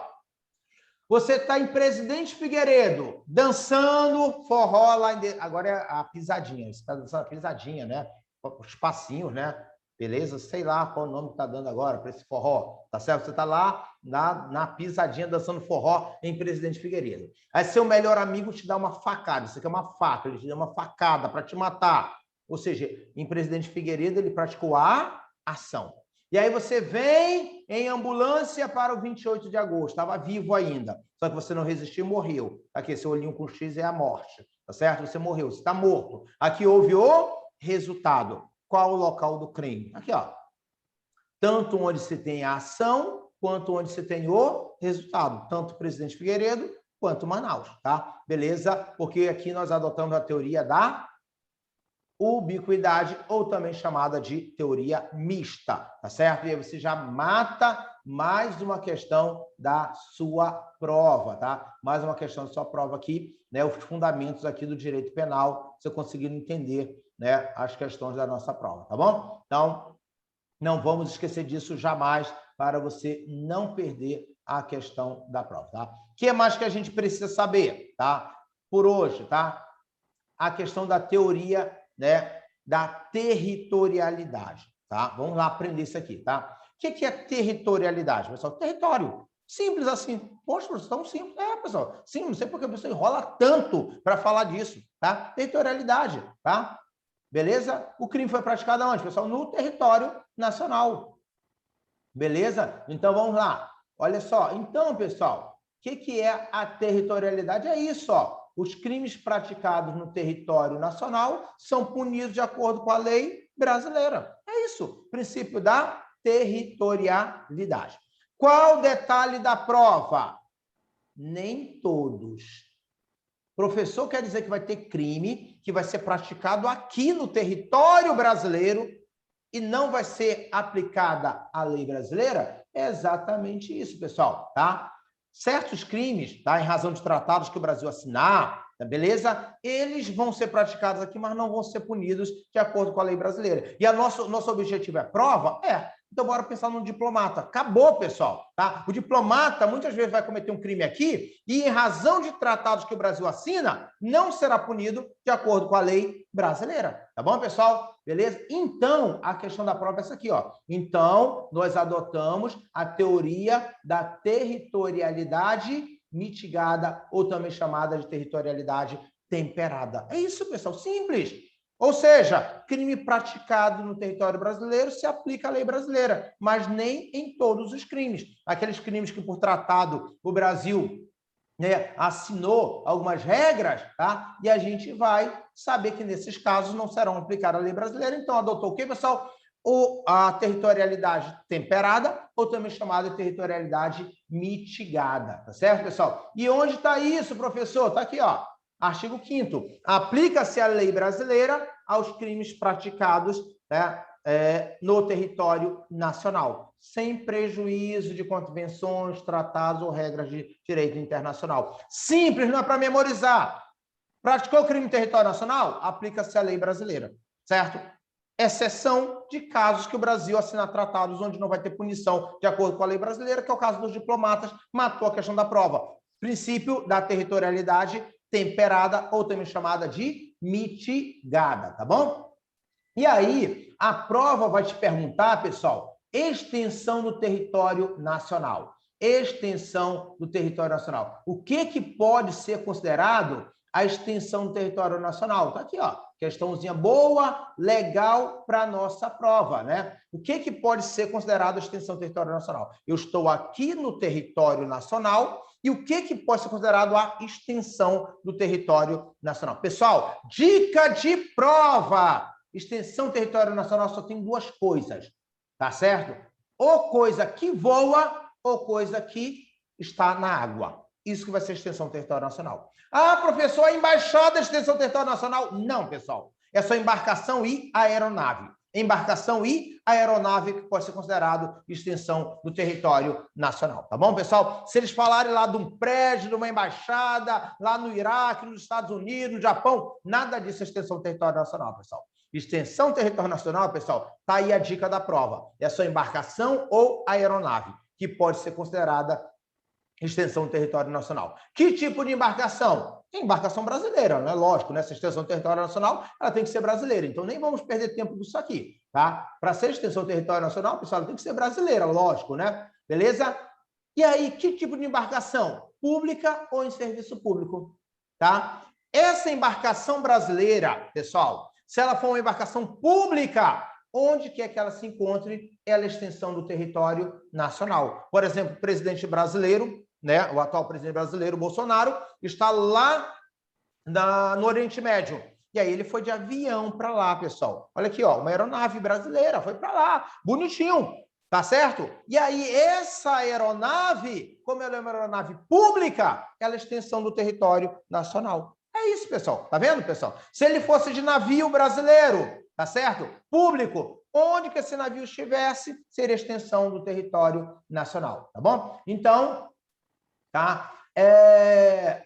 Você está em Presidente Figueiredo, dançando forró lá em... Agora é a pisadinha. Você está dançando a pisadinha, né? Os passinhos, né? Beleza? Sei lá qual o nome que está dando agora para esse forró, tá certo? Você está lá na pisadinha dançando forró em Presidente Figueiredo. Aí seu melhor amigo te dá uma facada, isso aqui é uma faca, ele te dá uma facada para te matar. Ou seja, em Presidente Figueiredo ele praticou a ação. E aí você vem em ambulância para o 28 de agosto, estava vivo ainda, só que você não resistiu e morreu. Aqui, seu olhinho com X é a morte, tá certo? Você morreu, você está morto. Aqui houve o resultado. Qual o local do crime? Aqui, ó. Tanto onde se tem a ação, quanto onde se tem o resultado. Tanto Presidente Figueiredo, quanto Manaus, tá? Beleza? Porque aqui nós adotamos a teoria da ubiquidade, ou também chamada de teoria mista, tá certo? E aí você já mata mais uma questão da sua prova, tá? Mais uma questão da sua prova aqui, né? Os fundamentos aqui do direito penal, você conseguindo entender, né, as questões da nossa prova, tá bom? Então, não vamos esquecer disso jamais, para você não perder a questão da prova, tá? O que mais que a gente precisa saber, tá? Por hoje, tá? A questão da teoria, né, da territorialidade, tá? Vamos lá aprender isso aqui, tá? O que é territorialidade, pessoal? Território. Simples assim. Poxa, professor, tão simples. É, pessoal. Sim, não sei porque a pessoa enrola tanto para falar disso, tá? Territorialidade, tá? Beleza? O crime foi praticado onde, pessoal? No território nacional. Beleza? Então, vamos lá. Olha só. Então, pessoal, o que é a territorialidade? É isso, ó. Os crimes praticados no território nacional são punidos de acordo com a lei brasileira. É isso. Princípio da territorialidade. Qual o detalhe da prova? Nem todos. Professor quer dizer que vai ter crime que vai ser praticado aqui no território brasileiro e não vai ser aplicada a lei brasileira? É exatamente isso, pessoal, tá? Certos crimes, tá, em razão de tratados que o Brasil assinar, tá, beleza? Eles vão ser praticados aqui, mas não vão ser punidos de acordo com a lei brasileira. E nosso objetivo é prova? É. Então, bora pensar no diplomata. Acabou, pessoal, tá? O diplomata, muitas vezes, vai cometer um crime aqui e, em razão de tratados que o Brasil assina, não será punido de acordo com a lei brasileira. Tá bom, pessoal? Beleza? Então, a questão da prova é essa aqui, ó. Então, nós adotamos a teoria da territorialidade mitigada, ou também chamada de territorialidade temperada. É isso, pessoal. Simples. Ou seja, crime praticado no território brasileiro se aplica à lei brasileira, mas nem em todos os crimes. Aqueles crimes que, por tratado, o Brasil, né, assinou algumas regras, tá? E a gente vai saber que, nesses casos, não serão aplicadas a lei brasileira. Então, adotou o quê, pessoal? A territorialidade temperada, ou também chamada de territorialidade mitigada, tá certo, pessoal? E onde está isso, professor? Está aqui, ó. Artigo 5º. Aplica-se a lei brasileira aos crimes praticados, né, no território nacional, sem prejuízo de convenções, tratados ou regras de direito internacional. Simples, não é para memorizar. Praticou o crime em território nacional? Aplica-se a lei brasileira, certo? Exceção de casos que o Brasil assina tratados onde não vai ter punição de acordo com a lei brasileira, que é o caso dos diplomatas, matou a questão da prova. Princípio da territorialidade temperada, ou também chamada de mitigada, tá bom? E aí, a prova vai te perguntar, pessoal, extensão do território nacional. Extensão do território nacional. O que pode ser considerado a extensão do território nacional? Tá aqui, ó. Questãozinha boa, legal para a nossa prova, né? O que pode ser considerado a extensão do território nacional? Eu estou aqui no território nacional e o que pode ser considerado a extensão do território nacional? Pessoal, dica de prova! Extensão do território nacional só tem duas coisas, tá certo? Ou coisa que voa, ou coisa que está na água. Isso que vai ser extensão do território nacional. Ah, professor, a embaixada é extensão do território nacional? Não, pessoal. É só embarcação e aeronave. Embarcação e aeronave que pode ser considerado extensão do território nacional. Tá bom, pessoal? Se eles falarem lá de um prédio, de uma embaixada, lá no Iraque, nos Estados Unidos, no Japão, nada disso é extensão do território nacional, pessoal. Extensão do território nacional, pessoal, tá aí a dica da prova. É só embarcação ou aeronave, que pode ser considerada extensão do território nacional. Que tipo de embarcação? Embarcação brasileira, não é lógico, né? Essa extensão do território nacional, ela tem que ser brasileira. Então, nem vamos perder tempo nisso aqui, tá? Para ser extensão do território nacional, pessoal, ela tem que ser brasileira, lógico, né? Beleza? E aí, que tipo de embarcação? Pública ou em serviço público, tá? Essa embarcação brasileira, pessoal, se ela for uma embarcação pública, onde quer que ela se encontre, ela é extensão do território nacional. Por exemplo, o presidente brasileiro, né, o atual presidente brasileiro, Bolsonaro, está lá no Oriente Médio. E aí ele foi de avião para lá, pessoal. Olha aqui, ó, uma aeronave brasileira foi para lá, bonitinho, tá certo? E aí essa aeronave, como ela é uma aeronave pública, ela é extensão do território nacional. É isso, pessoal. Tá vendo, pessoal? Se ele fosse de navio brasileiro, tá certo? Público, onde que esse navio estivesse, seria extensão do território nacional, tá bom? Então, tá?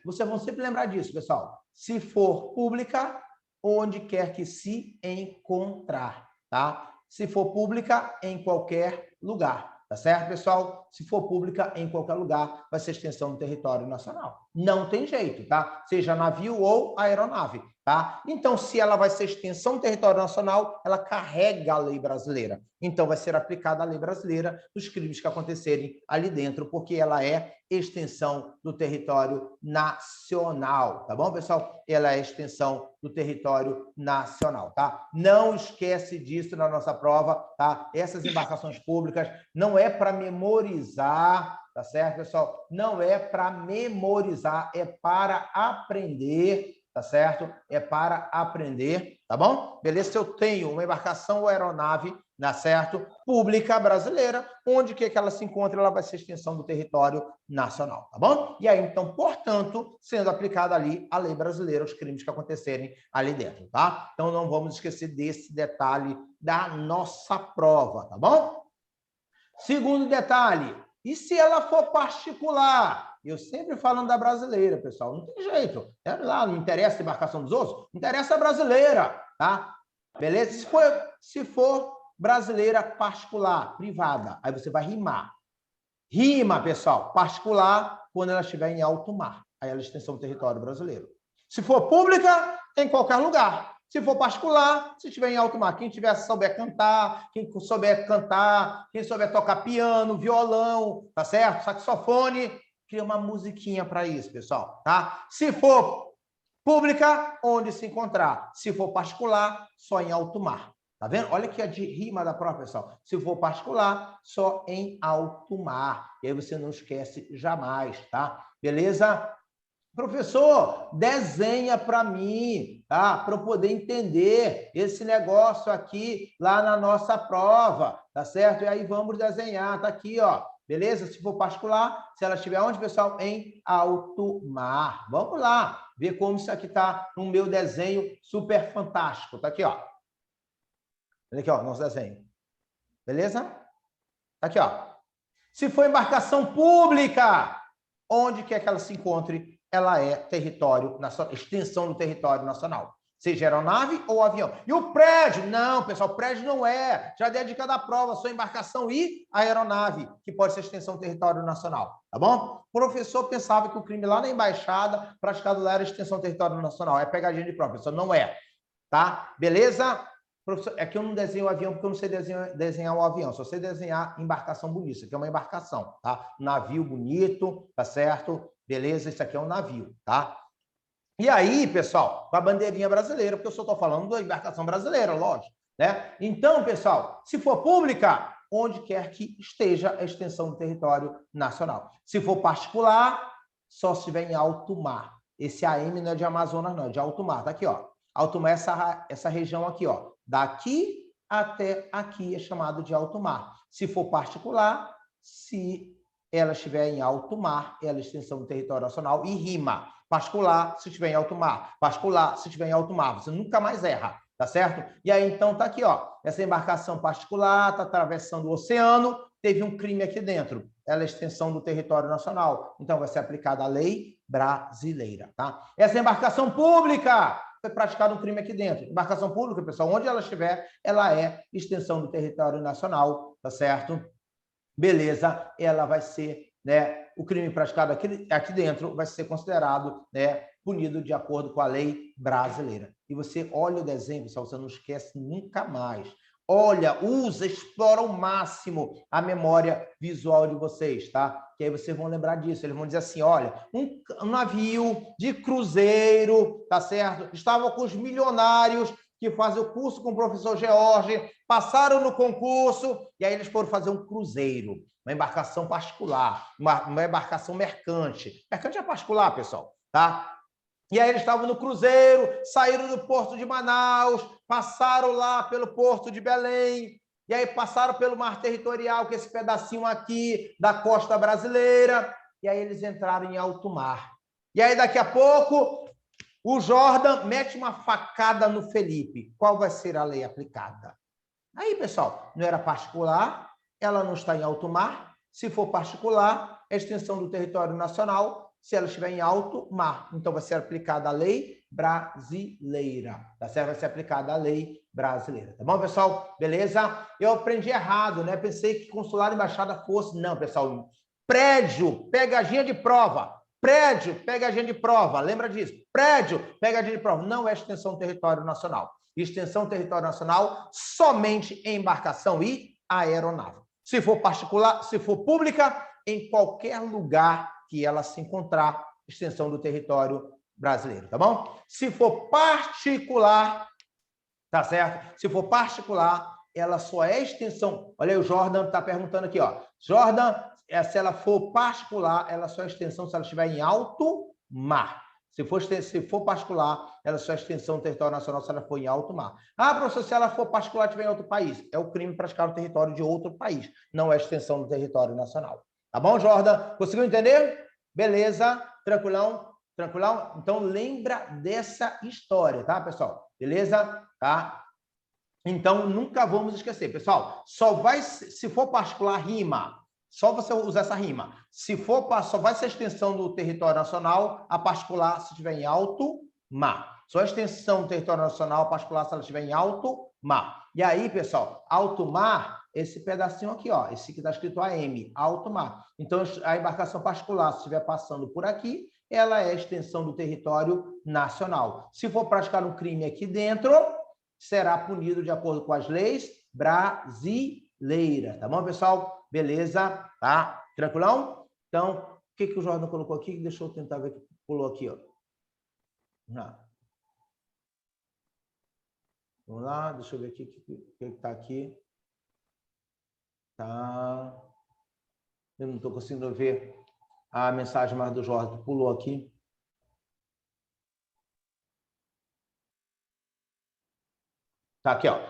Vocês vão sempre lembrar disso, pessoal. Se for pública, onde quer que se encontrar, tá? Se for pública, em qualquer lugar, tá certo, pessoal? Se for pública, em qualquer lugar, vai ser extensão do território nacional. Não tem jeito, tá? Seja navio ou aeronave, tá? Então, se ela vai ser extensão do território nacional, ela carrega a lei brasileira. Então, vai ser aplicada a lei brasileira nos crimes que acontecerem ali dentro, porque ela é extensão do território nacional, tá bom, pessoal? Ela é extensão do território nacional, tá? Não esquece disso na nossa prova, tá? Essas embarcações públicas não é para memorizar, tá certo, pessoal? Não é para memorizar, é para aprender, tá certo? É para aprender, tá bom? Beleza? Se eu tenho uma embarcação ou aeronave, tá certo? Pública brasileira, onde que ela se encontra, ela vai ser extensão do território nacional, tá bom? E aí, então, portanto, sendo aplicada ali a lei brasileira, os crimes que acontecerem ali dentro, tá? Então, não vamos esquecer desse detalhe da nossa prova, tá bom? Segundo detalhe, e se ela for particular? Eu sempre falando da brasileira, pessoal, não tem jeito. Lá não interessa a embarcação dos outros, interessa a brasileira, tá? Beleza? Se for brasileira particular, privada, aí você vai rimar. Rima, pessoal, particular, quando ela estiver em alto mar. Aí ela é extensão do território brasileiro. Se for pública, em qualquer lugar. Se for particular, se estiver em alto mar. Quem souber cantar, quem souber tocar piano, violão, tá certo? Saxofone, cria uma musiquinha para isso, pessoal, tá? Se for pública, onde se encontrar. Se for particular, só em alto mar. Tá vendo? Olha aqui a de rima da prova, pessoal. Se for particular, só em alto mar. E aí você não esquece jamais, tá? Beleza? Professor, desenha para mim, tá? Para eu poder entender esse negócio aqui lá na nossa prova, tá certo? E aí vamos desenhar, tá aqui, ó. Beleza? Se for particular, se ela estiver onde, pessoal? Em alto mar. Vamos lá, ver como isso aqui tá no meu desenho super fantástico. Tá aqui, ó. Olha aqui, ó, nosso desenho. Beleza? Tá aqui, ó. Se for embarcação pública, onde quer que ela se encontre, ela é território nacional, extensão do território nacional. Seja aeronave ou avião. E o prédio? Não, pessoal, prédio não é. Já dei a dica da prova, só embarcação e aeronave, que pode ser extensão do território nacional. Tá bom? O professor pensava que o crime lá na embaixada, praticado lá, era extensão do território nacional. É pegadinha de prova, pessoal, não é. Tá? Beleza? Professor, é que eu não desenho o avião porque eu não sei desenhar o avião, só sei desenhar embarcação bonita. Isso aqui é uma embarcação, tá? Um navio bonito, tá certo? Beleza? Isso aqui é um navio, tá? E aí, pessoal, com a bandeirinha brasileira, porque eu só estou falando da embarcação brasileira, lógico, né? Então, pessoal, se for pública, onde quer que esteja a extensão do território nacional. Se for particular, só se estiver em alto mar. Esse AM não é de Amazonas, não, é de alto mar. Tá aqui, ó. Alto mar é essa região aqui, ó. Daqui até aqui é chamado de alto mar. Se for particular, se ela estiver em alto mar, ela é extensão do território nacional e rima. Particular, se estiver em alto mar. Particular, se estiver em alto mar. Você nunca mais erra, tá certo? E aí, então, tá aqui, ó. Essa embarcação particular está atravessando o oceano, teve um crime aqui dentro. Ela é extensão do território nacional. Então, vai ser aplicada a lei brasileira, tá? Essa embarcação pública foi praticado um crime aqui dentro. Embarcação pública, pessoal, onde ela estiver, ela é extensão do território nacional, tá certo? Beleza, ela vai ser, né, o crime praticado aqui dentro vai ser considerado, né, punido de acordo com a lei brasileira. E você olha o desenho, pessoal, você não esquece nunca mais. Olha, usa, explora ao máximo a memória visual de vocês, tá? Que aí vocês vão lembrar disso. Eles vão dizer assim, olha, um navio de cruzeiro, tá certo? Estava com os milionários que fazem o curso com o professor George, passaram no concurso, e aí eles foram fazer um cruzeiro, uma embarcação particular, uma embarcação mercante. Mercante é particular, pessoal, tá? E aí eles estavam no cruzeiro, saíram do porto de Manaus, passaram lá pelo porto de Belém, e aí passaram pelo mar territorial, que é esse pedacinho aqui da costa brasileira, e aí eles entraram em alto mar. E aí daqui a pouco o Jordan mete uma facada no Felipe. Qual vai ser a lei aplicada? Aí, pessoal, não era particular, ela não está em alto mar. Se for particular, é extensão do território nacional, se ela estiver em alto mar. Então, vai ser aplicada a lei brasileira, tá certo? Vai ser aplicada a lei brasileira, tá bom, pessoal? Beleza? Eu aprendi errado, né? Pensei que consulado e embaixada fosse... Não, pessoal, prédio, pegadinha de prova. Prédio, pegadinha de prova. Lembra disso? Prédio, pegadinha de prova. Não é extensão do território nacional. Extensão do território nacional somente em embarcação e aeronave. Se for particular, se for pública, em qualquer lugar que ela se encontrar, extensão do território brasileiro, tá bom? Se for particular, tá certo? Se for particular, ela só é extensão. Olha aí, o Jordan está perguntando aqui, ó. Jordan, se ela for particular, ela só é extensão se ela estiver em alto mar. Se for particular, ela só é extensão do território nacional se ela for em alto mar. Ah, professor, se ela for particular e estiver em outro país, é o crime praticado no território de outro país, não é extensão do território nacional. Tá bom, Jordan? Conseguiu entender? Beleza? Tranquilão? Tranquilão? Então, lembra dessa história, tá, pessoal? Beleza? Tá? Então, nunca vamos esquecer. Pessoal, só vai, se for particular, rima. Só você usar essa rima. Se for, só vai ser extensão do território nacional, a particular, se estiver em alto mar. Só a extensão do território nacional, a particular, se ela estiver em alto mar. E aí, pessoal, alto mar, esse pedacinho aqui, ó, esse que está escrito AM, alto mar. Então, a embarcação particular, se estiver passando por aqui, ela é extensão do território nacional. Se for praticar um crime aqui dentro, será punido de acordo com as leis brasileiras. Tá bom, pessoal? Beleza? Tá? Tranquilão? Então, o que o Jordan colocou aqui? Deixa eu tentar ver o que pulou aqui, ó. Vamos lá, deixa eu ver aqui o que está aqui. Tá. Eu não estou conseguindo ver a mensagem mais do Jordan, que pulou aqui. Tá aqui, ó.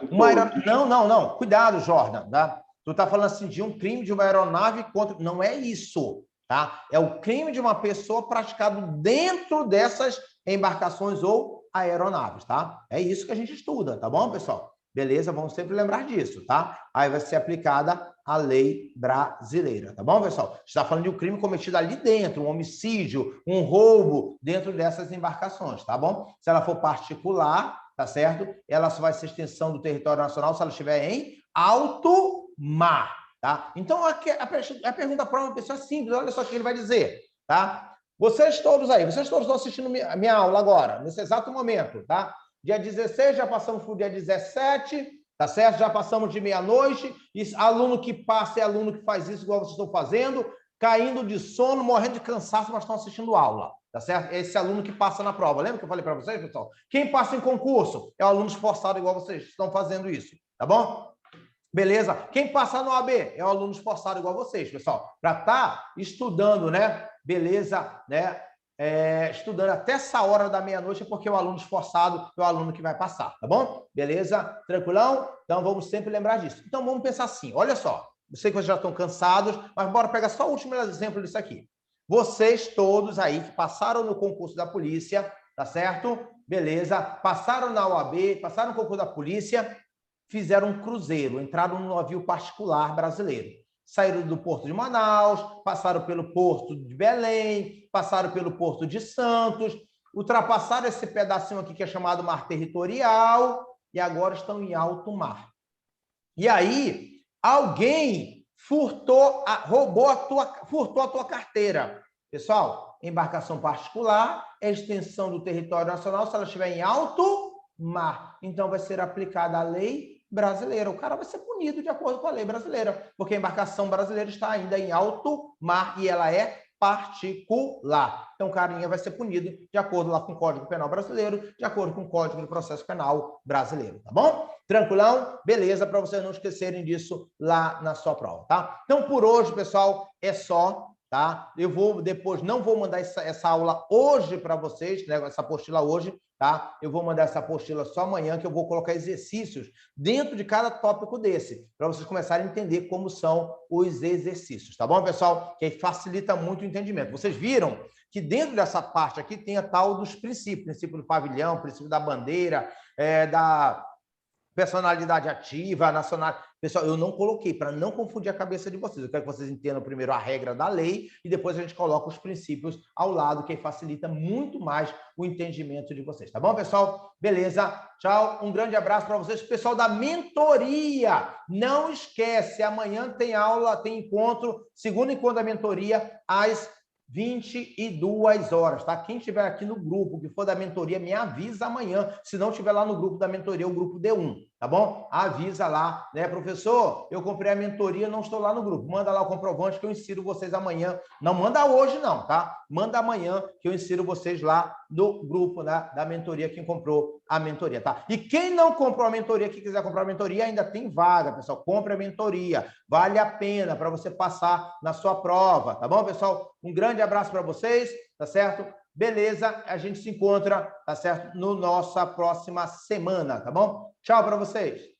Não. Cuidado, Jordan, tá? Tu tá falando assim de um crime de uma aeronave contra... Não é isso, tá? É o crime de uma pessoa praticado dentro dessas embarcações ou aeronaves, tá? É isso que a gente estuda, tá bom, pessoal? Beleza? Vamos sempre lembrar disso, tá? Aí vai ser aplicada a lei brasileira, tá bom, pessoal? Está falando de um crime cometido ali dentro, um homicídio, um roubo dentro dessas embarcações, tá bom? Se ela for particular, tá certo? Ela só vai ser extensão do território nacional se ela estiver em alto mar, tá? Então, a pergunta para uma pessoa simples, olha só o que ele vai dizer, tá? Vocês todos estão assistindo a minha aula agora, nesse exato momento, tá? Dia 16, já passamos para o dia 17, tá certo? Já passamos de meia-noite, e aluno que passa é aluno que faz isso igual vocês estão fazendo, caindo de sono, morrendo de cansaço, mas estão assistindo aula, tá certo? Esse aluno que passa na prova. Lembra que eu falei para vocês, pessoal? Quem passa em concurso é o aluno esforçado igual vocês estão fazendo isso, tá bom? Beleza? Quem passa no AB é o aluno esforçado igual vocês, pessoal. Para estar estudando, né? Beleza, né? Estudando até essa hora da meia-noite é porque o aluno esforçado é o aluno que vai passar, tá bom? Beleza? Tranquilão? Então, vamos sempre lembrar disso. Então, vamos pensar assim, olha só. Eu sei que vocês já estão cansados, mas bora pegar só o último exemplo disso aqui. Vocês todos aí que passaram no concurso da polícia, tá certo? Beleza? Passaram na OAB, passaram no concurso da polícia, fizeram um cruzeiro, entraram num navio particular brasileiro. Saíram do porto de Manaus, passaram pelo porto de Belém, passaram pelo porto de Santos, ultrapassaram esse pedacinho aqui que é chamado mar territorial e agora estão em alto mar. E aí, alguém furtou a tua carteira. Pessoal, embarcação particular é extensão do território nacional se ela estiver em alto mar. Então, vai ser aplicada a lei brasileira. O cara vai ser punido de acordo com a lei brasileira, porque a embarcação brasileira está ainda em alto mar e ela é particular. Então, o carinha vai ser punido de acordo lá com o Código Penal brasileiro, de acordo com o Código de Processo Penal brasileiro, tá bom? Tranquilão? Beleza, para vocês não esquecerem disso lá na sua prova, tá? Então, por hoje, pessoal, é só. tá? Eu vou depois, não vou mandar essa aula hoje para vocês, né? Essa apostila hoje, tá? Eu vou mandar essa apostila só amanhã, que eu vou colocar exercícios dentro de cada tópico desse, para vocês começarem a entender como são os exercícios, tá bom, pessoal? Que aí facilita muito o entendimento. Vocês viram que dentro dessa parte aqui tem a tal dos princípios, princípio do pavilhão, princípio da bandeira, da personalidade ativa, nacional. Pessoal, eu não coloquei para não confundir a cabeça de vocês. Eu quero que vocês entendam primeiro a regra da lei e depois a gente coloca os princípios ao lado, que facilita muito mais o entendimento de vocês. Tá bom, pessoal? Beleza. Tchau. Um grande abraço para vocês. Pessoal da mentoria, não esquece, amanhã tem aula, tem encontro, segundo encontro da mentoria, às 22 horas, tá? Quem estiver aqui no grupo, que for da mentoria, me avisa amanhã. Se não estiver lá no grupo da mentoria, o grupo D1, tá bom? Avisa lá, né, professor? Eu comprei a mentoria, não estou lá no grupo. Manda lá o comprovante que eu insiro vocês amanhã. Não manda hoje, não, tá? Manda amanhã que eu insiro vocês lá no grupo, né, da mentoria, quem comprou a mentoria, tá? E quem não comprou a mentoria, que quiser comprar a mentoria, ainda tem vaga, pessoal. Compre a mentoria. Vale a pena para você passar na sua prova, tá bom, pessoal? Um grande abraço para vocês, tá certo? Beleza, a gente se encontra, tá certo? No nossa próxima semana, tá bom? Tchau para vocês.